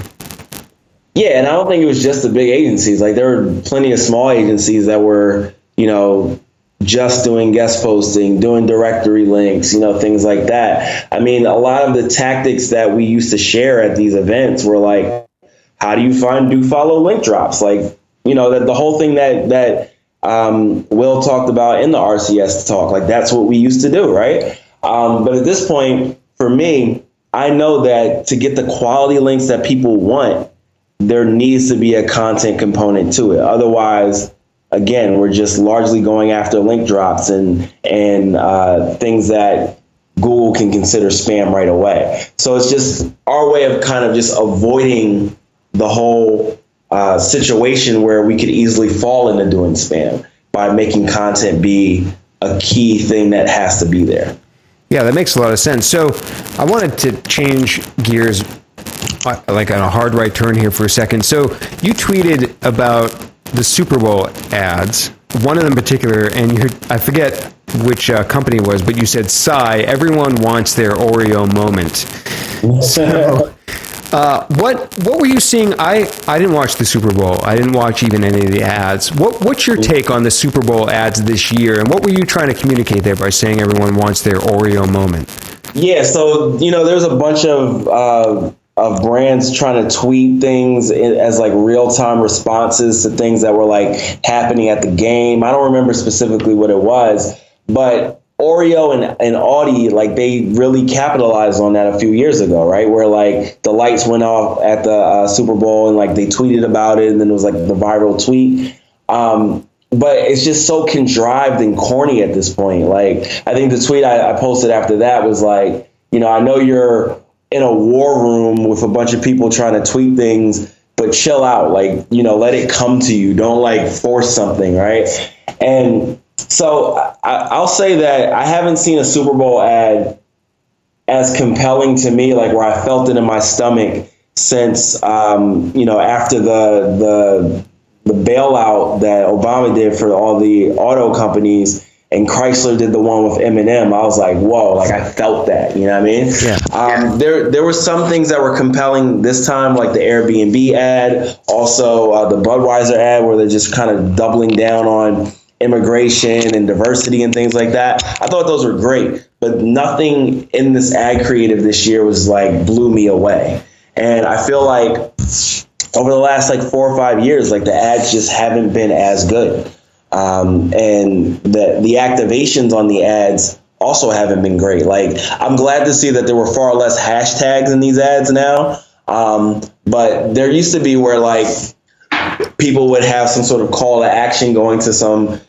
Yeah, and I don't think it was just the big agencies. Like there were plenty of small agencies that were, you know, just doing guest posting, doing directory links, you know, things like that. I mean, a lot of the tactics that we used to share at these events were like, how do you do follow link drops? Like, you know, that the whole thing that Will talked about in the RCS talk, like that's what we used to do, right? But at this point, for me, I know that to get the quality links that people want, there needs to be a content component to it. Otherwise, again, we're just largely going after link drops and things that Google can consider spam right away. So it's just our way of kind of just avoiding the whole situation where we could easily fall into doing spam by making content be a key thing that has to be there. Yeah, that makes a lot of sense. So I wanted to change gears like on a hard right turn here for a second. So you tweeted about the Super Bowl ads, one of them in particular, and I forget which company it was, but you said, sigh, everyone wants their Oreo moment. So what were you seeing? I didn't watch the Super Bowl. I didn't watch even any of the ads. What's your take on the Super Bowl ads this year, and what were you trying to communicate there by saying everyone wants their Oreo moment? Yeah, so, you know, there's a bunch of brands trying to tweet things as like real-time responses to things that were like happening at the game. I don't remember specifically what it was, but Oreo and Audi, like they really capitalized on that a few years ago, right? Where like the lights went off at the Super Bowl and like they tweeted about it and then it was like the viral tweet. But it's just so contrived and corny at this point. Like I think the tweet I posted after that was like, you know, I know you're in a war room with a bunch of people trying to tweet things, but chill out, like, you know, let it come to you. Don't like force something, right? And so I'll say that I haven't seen a Super Bowl ad as compelling to me, like where I felt it in my stomach since, you know, after the bailout that Obama did for all the auto companies and Chrysler did the one with Eminem. I was like, whoa, like I felt that, you know what I mean? Yeah. There were some things that were compelling this time, like the Airbnb ad, also the Budweiser ad where they're just kind of doubling down on immigration and diversity and things like that. I thought those were great, but nothing in this ad creative this year was like blew me away. And I feel like over the last like 4 or 5 years, like the ads just haven't been as good. And the activations on the ads also haven't been great. Like I'm glad to see that there were far less hashtags in these ads now. But there used to be where like people would have some sort of call to action going to some,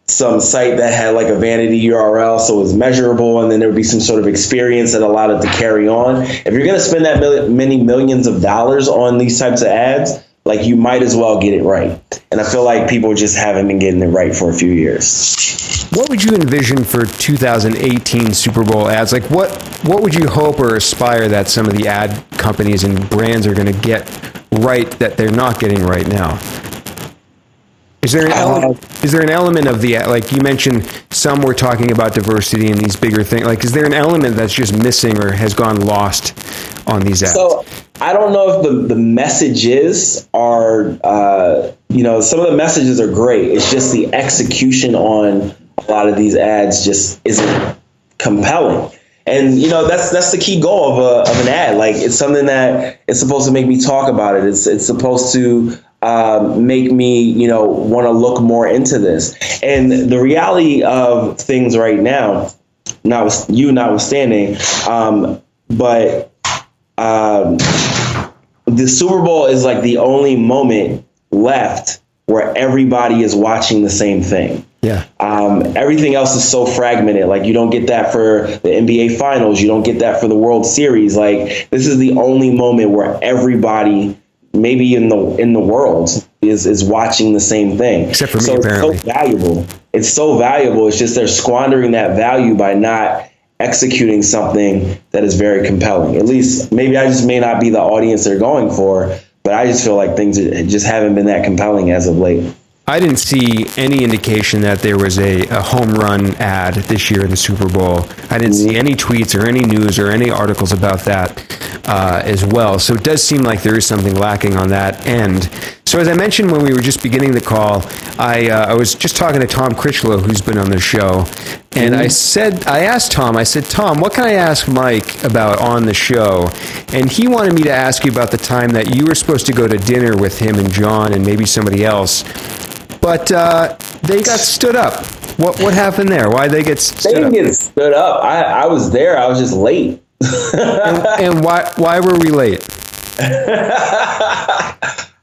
some site that had like a vanity URL, so it was measurable, and then there would be some sort of experience that allowed it to carry on. If you're going to spend that many millions of dollars on these types of ads, like, you might as well get it right. And I feel like people just haven't been getting it right for a few years. What would you envision for 2018 Super Bowl ads? Like, what would you hope or aspire that some of the ad companies and brands are going to get right that they're not getting right now? Is there an element of the, like you mentioned, some were talking about diversity and these bigger things. Like, is there an element that's just missing or has gone lost on these ads? So I don't know if the messages are, some of the messages are great. It's just the execution on a lot of these ads just isn't compelling. And, that's the key goal of an ad. Like, it's something that it's supposed to make me talk about it. It's supposed to make me, want to look more into this. And the reality of things right now, notwithstanding, but the Super Bowl is like the only moment left where everybody is watching the same thing. Yeah. Everything else is so fragmented. Like, you don't get that for the NBA Finals. You don't get that for the World Series. Like, this is the only moment where everybody, maybe in the world, is watching the same thing. Except for me, apparently. It's so valuable. It's so valuable. It's just they're squandering that value by not executing something that is very compelling. At least, maybe I just may not be the audience they're going for, but I just feel like things just haven't been that compelling as of late. I didn't see any indication that there was a home run ad this year in the Super Bowl. I didn't see any tweets or any news or any articles about that as well. So it does seem like there is something lacking on that end. So as I mentioned when we were just beginning the call, I was just talking to Tom Critchlow, who's been on the show, and I asked Tom, Tom, what can I ask Mike about on the show? And he wanted me to ask you about the time that you were supposed to go to dinner with him and John and maybe somebody else, but they got stood up. What happened there? Why did they get stood up? They didn't get stood up. I was there. I was just late. and why were we late?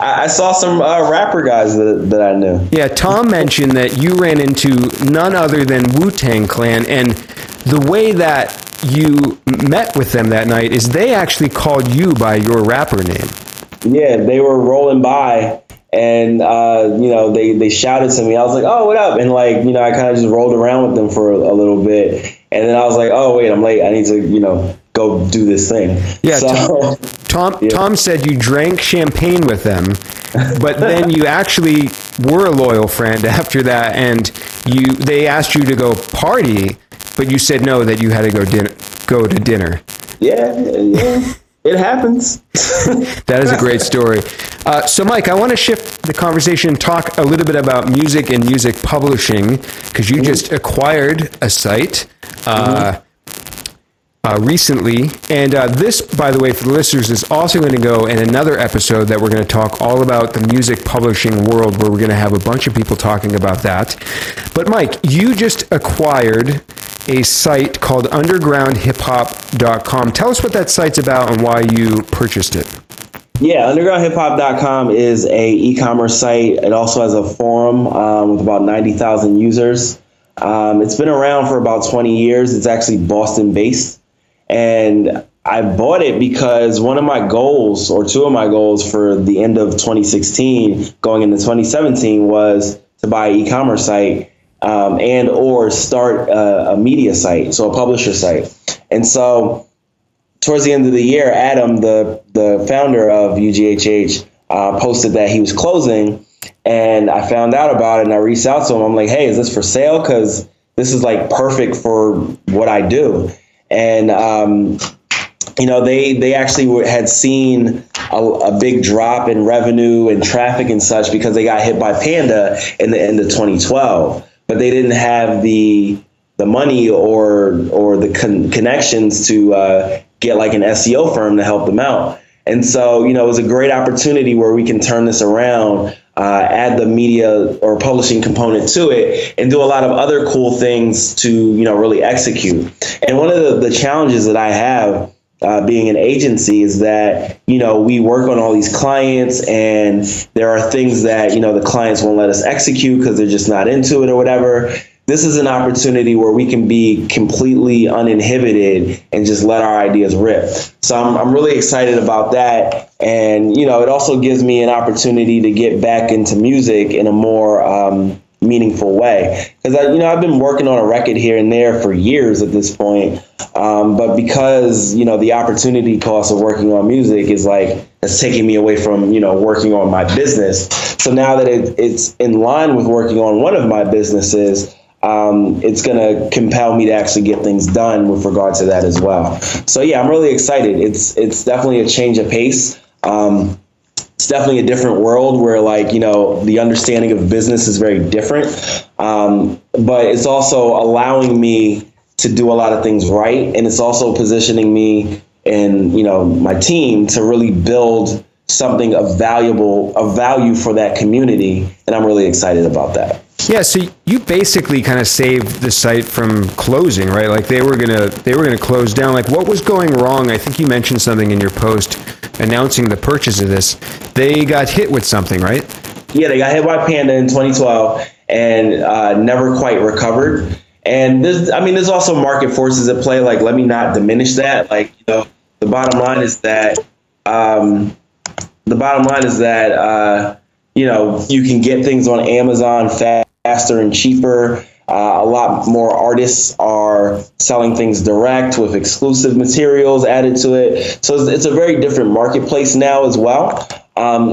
I saw some rapper guys that I knew. Yeah, Tom mentioned that you ran into none other than Wu-Tang Clan, and the way that you met with them that night is they actually called you by your rapper name. Yeah, they were rolling by, and they shouted to me. I was like, "Oh, what up?" And I kind of just rolled around with them for a little bit, and then I was like, "Oh, wait, I'm late. I need to go do this thing." Yeah. So, Tom said you drank champagne with them, but then you actually were a loyal friend after that, and they asked you to go party, but you said no, that you had to go to dinner. Yeah, it happens. That is a great story. So, Mike, I want to shift the conversation and talk a little bit about music and music publishing, because you just acquired a site recently. And this, by the way, for the listeners, is also going to go in another episode that we're going to talk all about the music publishing world, where we're going to have a bunch of people talking about that. But, Mike, you just acquired a site called undergroundhiphop.com. Tell us what that site's about and why you purchased it. Yeah, undergroundhiphop.com is a e-commerce site. It also has a forum with about 90,000 users. It's been around for about 20 years. It's actually Boston-based. And I bought it because one of my goals, or two of my goals for the end of 2016, going into 2017, was to buy an e-commerce site and or start a media site, so a publisher site. And so towards the end of the year, Adam, the founder of UGHH, posted that he was closing, and I found out about it, and I reached out to him. I'm like, "Hey, is this for sale? Because this is like perfect for what I do." And they actually had seen a big drop in revenue and traffic and such because they got hit by Panda in the end of 2012, but they didn't have the money or the connections to get like an SEO firm to help them out. And so, it was a great opportunity where we can turn this around, add the media or publishing component to it, and do a lot of other cool things to, really execute. And one of the challenges that I have being an agency is that, we work on all these clients, and there are things that, the clients won't let us execute because they're just not into it or whatever. This is an opportunity where we can be completely uninhibited and just let our ideas rip. So I'm really excited about that. And, it also gives me an opportunity to get back into music in a more meaningful way. Because, I've been working on a record here and there for years at this point. But because, the opportunity cost of working on music is it's taking me away from, working on my business. So now that it's in line with working on one of my businesses, it's going to compel me to actually get things done with regard to that as well. So yeah, I'm really excited. It's definitely a change of pace. It's definitely a different world where the understanding of business is very different. But it's also allowing me to do a lot of things right. And it's also positioning me and, my team to really build something of value for that community. And I'm really excited about that. Yeah, so you basically kind of saved the site from closing, right? Like they were gonna close down. Like what was going wrong? I think you mentioned something in your post announcing the purchase of this. They got hit with something, right? Yeah, they got hit by Panda in 2012 and never quite recovered. And there's also market forces at play. Like, let me not diminish that. The bottom line is that you can get things on Amazon faster and cheaper. A lot more artists are selling things direct with exclusive materials added to it. So it's a very different marketplace now as well.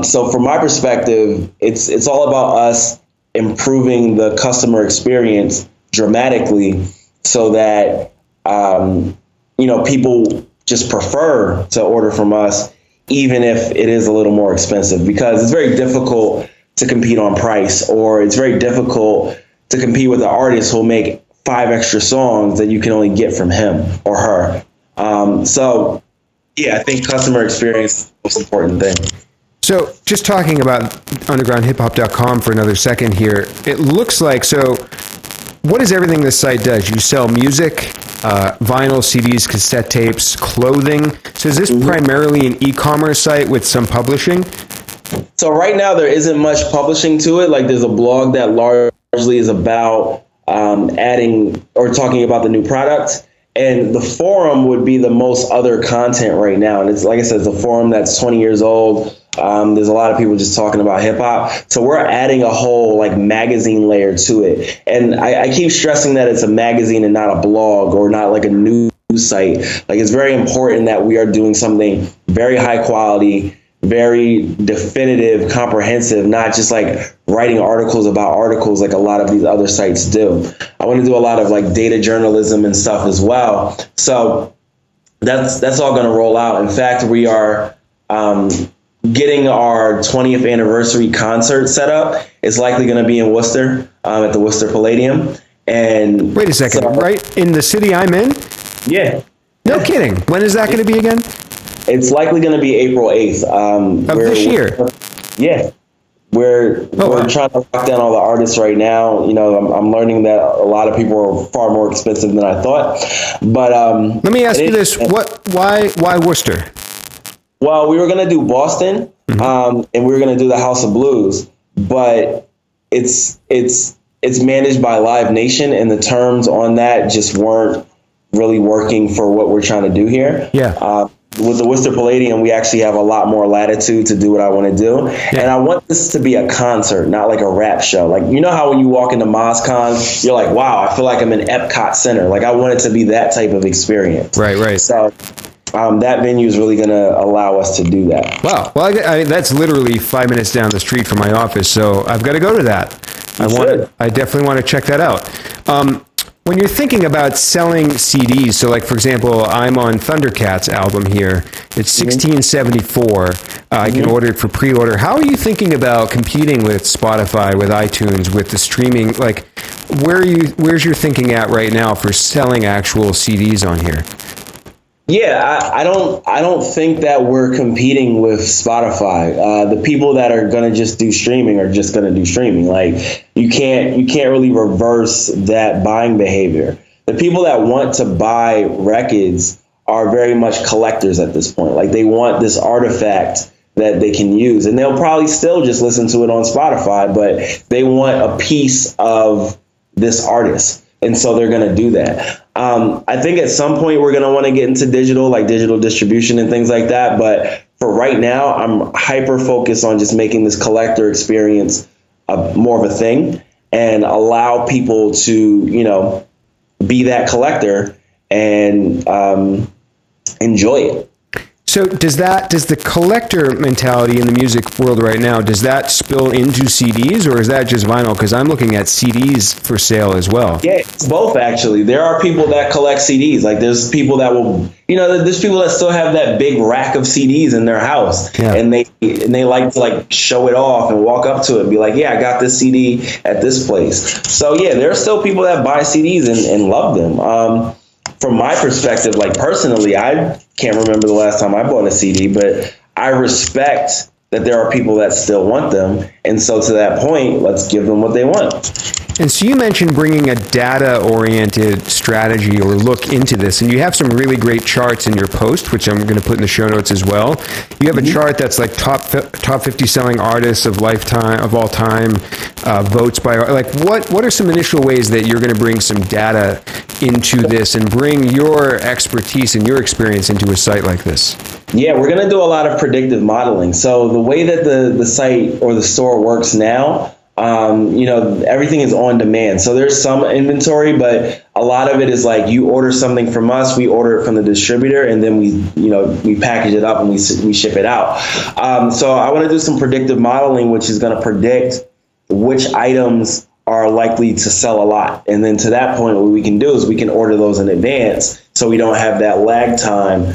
So from my perspective, it's all about us improving the customer experience dramatically so that, people just prefer to order from us, even if it is a little more expensive, because it's very difficult to compete on price, or it's very difficult to compete with an artist who'll make 5 extra songs that you can only get from him or her. So yeah, I think customer experience is the most important thing. So just talking about undergroundhiphop.com for another second here, it looks like, so what is everything this site does? You sell music, vinyl, CDs, cassette tapes, clothing. So is this primarily an e-commerce site with some publishing? So right now there isn't much publishing to it. There's a blog that largely is about adding or talking about the new product. And the forum would be the most other content right now. And it's, like I said, it's a forum that's 20 years old. There's a lot of people just talking about hip hop. So we're adding a whole magazine layer to it. And I keep stressing that it's a magazine and not a blog or not a news site. It's very important that we are doing something very high quality, very definitive, comprehensive, not just writing articles about articles like a lot of these other sites do. I want to do a lot of data journalism and stuff as well. So that's all going to roll out. In fact, we are getting our 20th anniversary concert set up. It's likely going to be in Worcester, at the Worcester Palladium. And wait a second, right in the city I'm in? Yeah. No kidding. When is that going to be again? It's likely going to be April 8th. Of this year? Yeah. We're trying to lock down all the artists right now. I'm learning that a lot of people are far more expensive than I thought. But let me ask you this: why Worcester? Well, we were going to do Boston, and we were going to do the House of Blues, but it's managed by Live Nation, and the terms on that just weren't really working for what we're trying to do here. Yeah. With the Worcester Palladium, we actually have a lot more latitude to do what I want to do. Yeah. And I want this to be a concert, not a rap show. How when you walk into MozCon, you're like, wow, I feel like I'm in Epcot Center. I want it to be that type of experience. Right. So that venue is really going to allow us to do that. Wow. Well, that's literally 5 minutes down the street from my office, so I've got to go to that. I definitely want to check that out. When you're thinking about selling CDs, so for example, I'm on Thundercat's album here. It's $16.74. I can order it for pre-order. How are you thinking about competing with Spotify, with iTunes, with the streaming? Where's your thinking at right now for selling actual CDs on here? Yeah, I don't think that we're competing with Spotify. The people that are gonna just do streaming are just gonna do streaming. You can't really reverse that buying behavior. The people that want to buy records are very much collectors at this point. Like they want this artifact that they can use, and they'll probably still just listen to it on Spotify, but they want a piece of this artist. And so they're going to do that. I think at some point we're going to want to get into digital, like digital distribution and things like that. But for right now, I'm hyper focused on just making this collector experience more of a thing and allow people to, you know, be that collector and enjoy it. So does the collector mentality in the music world right now, does that spill into CDs, or is that just vinyl? Because I'm looking at CDs for sale as well. Yeah, it's both, actually. There are people that collect CDs. Like there's people that will, you know, there's people that still have that big rack of CDs in their house, and they like to like show it off and walk up to it and be like, yeah, I got this CD at this place. So yeah, there are still people that buy CDs and love them. From my perspective, like personally, I can't remember the last time I bought a CD, but I respect that there are people that still want them. And so to that point, let's give them what they want. And so you mentioned bringing a data-oriented strategy or look into this, and you have some really great charts in your post, which I'm going to put in the show notes as well. You have a chart that's like top 50 selling artists of all time, votes by, like what are some initial ways that you're going to bring some data into this and bring your expertise and your experience into a site like this? Yeah, we're going to do a lot of predictive modeling. So the way that the site or the store works now, you know, everything is on demand. So there's some inventory, but a lot of it is like you order something from us, we order it from the distributor, and then we package it up and we ship it out. So I want to do some predictive modeling, which is going to predict which items are likely to sell a lot. And then to that point, what we can do is we can order those in advance so we don't have that lag time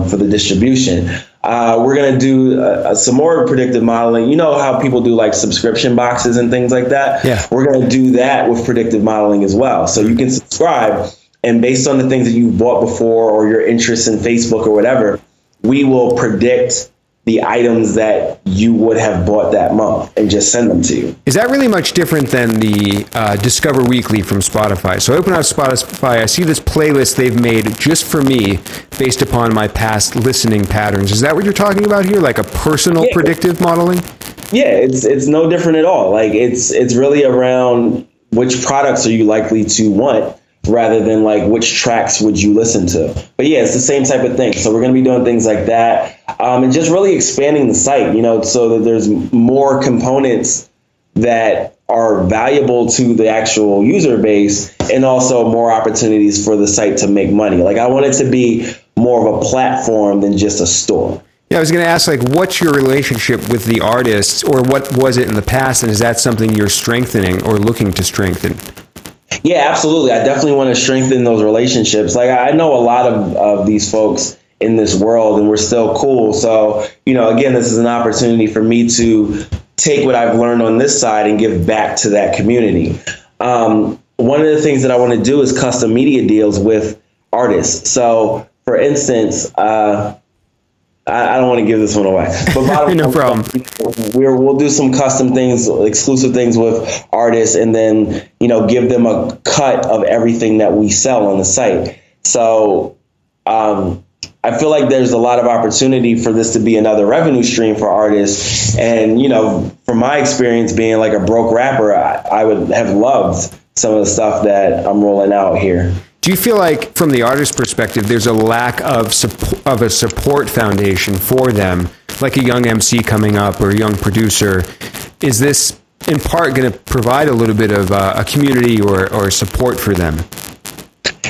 for the distribution. We're going to do some more predictive modeling. You know how people do like subscription boxes and things like that? Yeah. We're going to do that with predictive modeling as well. So you can subscribe, and based on the things that you've bought before or your interest in Facebook or whatever, we will predict the items that you would have bought that month and just send them to you. Is that really much different than the Discover Weekly from Spotify? So I open up Spotify, I see this playlist they've made just for me based upon my past listening patterns. Is that what you're talking about here? Like a personal predictive modeling? Yeah, it's no different at all. Like it's really around which products are you likely to want, rather than like which tracks would you listen to. But yeah, it's the same type of thing. So we're going to be doing things like that, and just really expanding the site, you know, so that there's more components that are valuable to the actual user base, and also more opportunities for the site to make money. Like I want it to be more of a platform than just a store. Yeah, I was going to ask, like, what's your relationship with the artists, or what was it in the past, and is that something you're strengthening or looking to strengthen? Yeah, absolutely. I definitely want to strengthen those relationships. Like I know a lot of these folks in this world, and we're still cool. So, you know, again, this is an opportunity for me to take what I've learned on this side and give back to that community. One of the things that I want to do is custom media deals with artists. So, for instance, I don't want to give this one away, but no problem. We'll do some custom things, exclusive things with artists, and then, you know, give them a cut of everything that we sell on the site. So I feel like there's a lot of opportunity for this to be another revenue stream for artists. And, you know, from my experience being like a broke rapper, I would have loved some of the stuff that I'm rolling out here. Do you feel like, from the artist perspective, there's a lack of a support foundation for them, like a young MC coming up or a young producer? Is this in part going to provide a little bit of a community or support for them?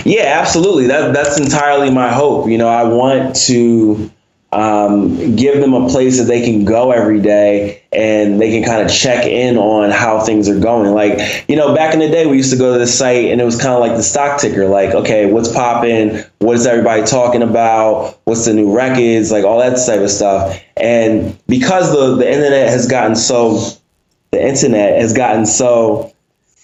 Yeah, absolutely. That's entirely my hope. You know, I want to give them a place that they can go every day and they can kind of check in on how things are going. Like, you know, back in the day, we used to go to the site and it was kind of like the stock ticker, like, okay, what's popping? What is everybody talking about? What's the new records? Like all that type of stuff. And because the internet has gotten so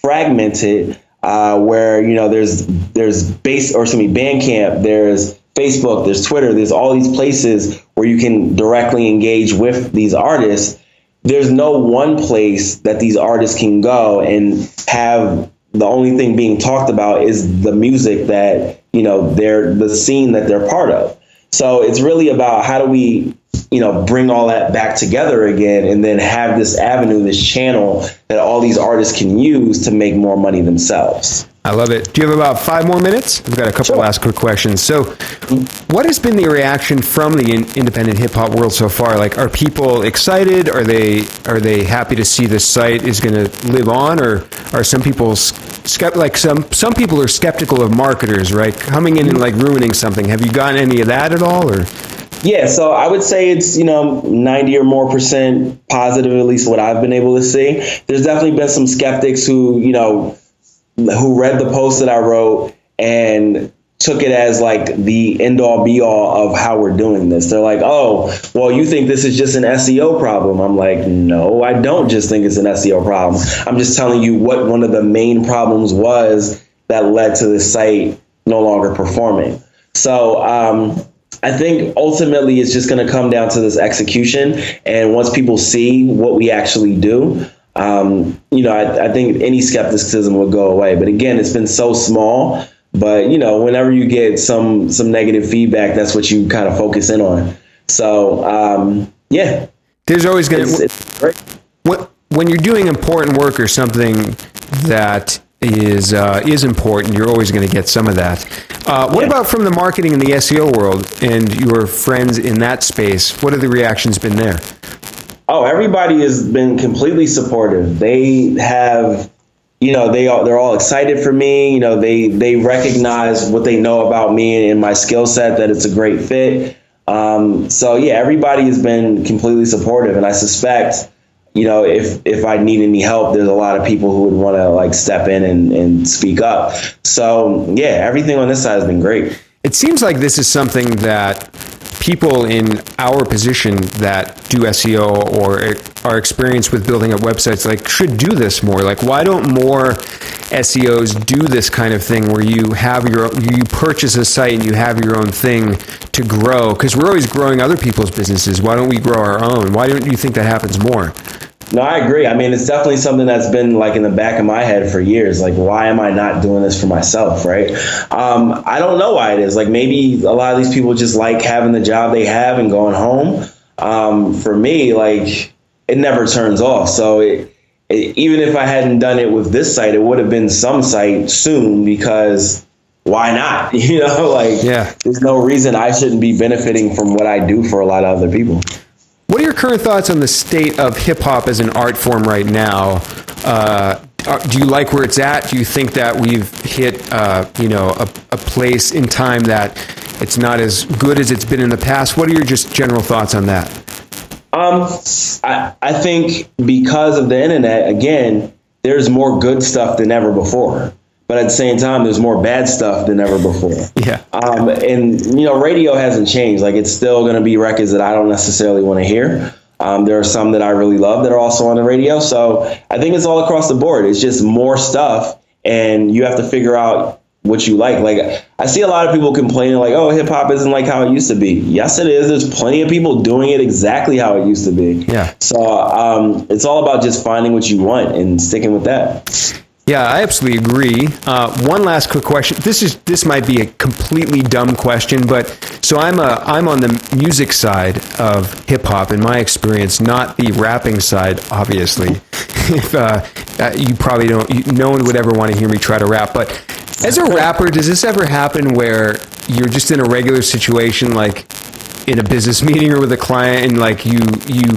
fragmented, where, you know, there's Bandcamp, there's Facebook, there's Twitter, there's all these places where you can directly engage with these artists. There's no one place that these artists can go and have the only thing being talked about is the music that they're the scene that they're part of. So it's really about how do we, bring all that back together again, and then have this avenue, this channel that all these artists can use to make more money themselves. I love it. Do you have about 5 more minutes? We've got a couple last quick questions. So what has been the reaction from the independent hip hop world so far? Like, are people excited? Are they happy to see this site is going to live on, or are some people some people are skeptical of marketers, right? Coming in and like ruining something. Have you gotten any of that at all, or? Yeah, so I would say it's, 90 or more percent positive, at least what I've been able to see. There's definitely been some skeptics who read the post that I wrote and took it as like the end all be all of how we're doing this. They're like, oh, well, you think this is just an SEO problem? I'm like, no, I don't just think it's an SEO problem. I'm just telling you what one of the main problems was that led to this site no longer performing. So, I think ultimately it's just going to come down to this execution. And once people see what we actually do, I think any skepticism will go away. But again, it's been so small. But, whenever you get some negative feedback, that's what you kind of focus in on. So, yeah. There's always going to... It's great. When you're doing important work or something that is important, you're always going to get some of that. What about from the marketing and the SEO world and your friends in that space? What have the reactions been there? Oh, everybody has been completely supportive. They have, they're all excited for me. They recognize what they know about me and my skill set, that it's a great fit. So yeah, everybody has been completely supportive, and I suspect, if I need any help, there's a lot of people who would want to like step in and speak up. So yeah, everything on this side has been great. It seems like this is something that people in our position that do SEO or are experienced with building up websites like should do this more. Like, why don't more SEOs do this kind of thing where you purchase a site and you have your own thing to grow? Because we're always growing other people's businesses. Why don't we grow our own? Why don't you think that happens more? No, I agree. I mean, it's definitely something that's been like in the back of my head for years. Like, why am I not doing this for myself, right? I don't know why it is. Like, maybe a lot of these people just like having the job they have and going home. For me, like, it never turns off. So even if I hadn't done it with this site, it would have been some site soon, because why not? There's no reason I shouldn't be benefiting from what I do for a lot of other people. What are your current thoughts on the state of hip-hop as an art form right now? Do you like where it's at? Do you think that we've hit, a place in time that it's not as good as it's been in the past? What are your just general thoughts on that? I think because of the internet, again, there's more good stuff than ever before. But at the same time, there's more bad stuff than ever before. Yeah. Radio hasn't changed. Like, it's still going to be records that I don't necessarily want to hear. There are some that I really love that are also on the radio. So I think it's all across the board. It's just more stuff, and you have to figure out what you like. Like, I see a lot of people complaining like, oh, hip hop isn't like how it used to be. Yes, it is. There's plenty of people doing it exactly how it used to be. Yeah. So it's all about just finding what you want and sticking with that. Yeah, I absolutely agree. One last quick question. This might be a completely dumb question, but so I'm on the music side of hip hop in my experience, not the rapping side, obviously. If you probably don't, no one would ever want to hear me try to rap. But as a rapper, does this ever happen where you're just in a regular situation, like in a business meeting or with a client, and like you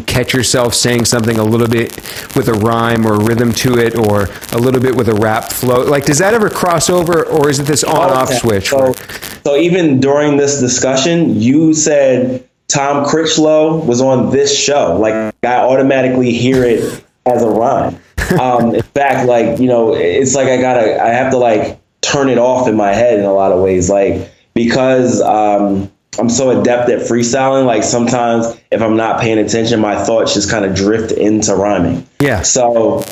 catch yourself saying something a little bit with a rhyme or rhythm to it, or a little bit with a rap flow? Like, does that ever cross over, or is it this on-off switch? So even during this discussion, you said Tom Critchlow was on this show. Like, I automatically hear it as a rhyme. In fact, it's like I have to turn it off in my head in a lot of ways, because I'm so adept at freestyling. Like, sometimes if I'm not paying attention, my thoughts just kind of drift into rhyming. Yeah. So,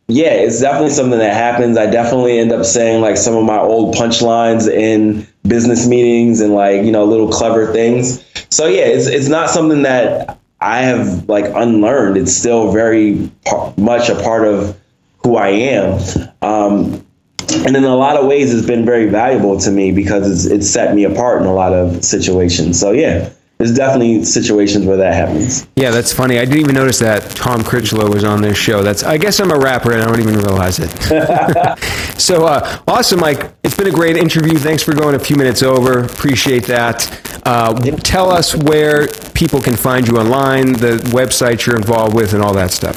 it's definitely something that happens. I definitely end up saying some of my old punchlines in business meetings and little clever things. So yeah, it's not something that I have unlearned. It's still very much a part of who I am. And in a lot of ways, it's been very valuable to me because it's set me apart in a lot of situations. So yeah, there's definitely situations where that happens. Yeah, that's funny. I didn't even notice that Tom Critchlow was on this show. I guess I'm a rapper and I don't even realize it. So awesome, Mike. It's been a great interview. Thanks for going a few minutes over. Appreciate that. Tell us where people can find you online, the website you're involved with, and all that stuff.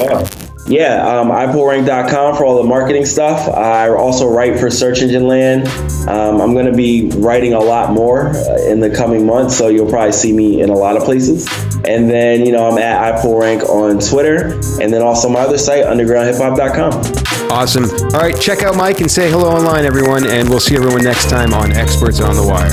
Yeah, iPullRank.com for all the marketing stuff. I also write for Search Engine Land. I'm going to be writing a lot more in the coming months, so you'll probably see me in a lot of places. And then, I'm at iPullRank on Twitter, and then also my other site, undergroundhiphop.com. Awesome. All right, check out Mike and say hello online, everyone, and we'll see everyone next time on Experts on the Wire.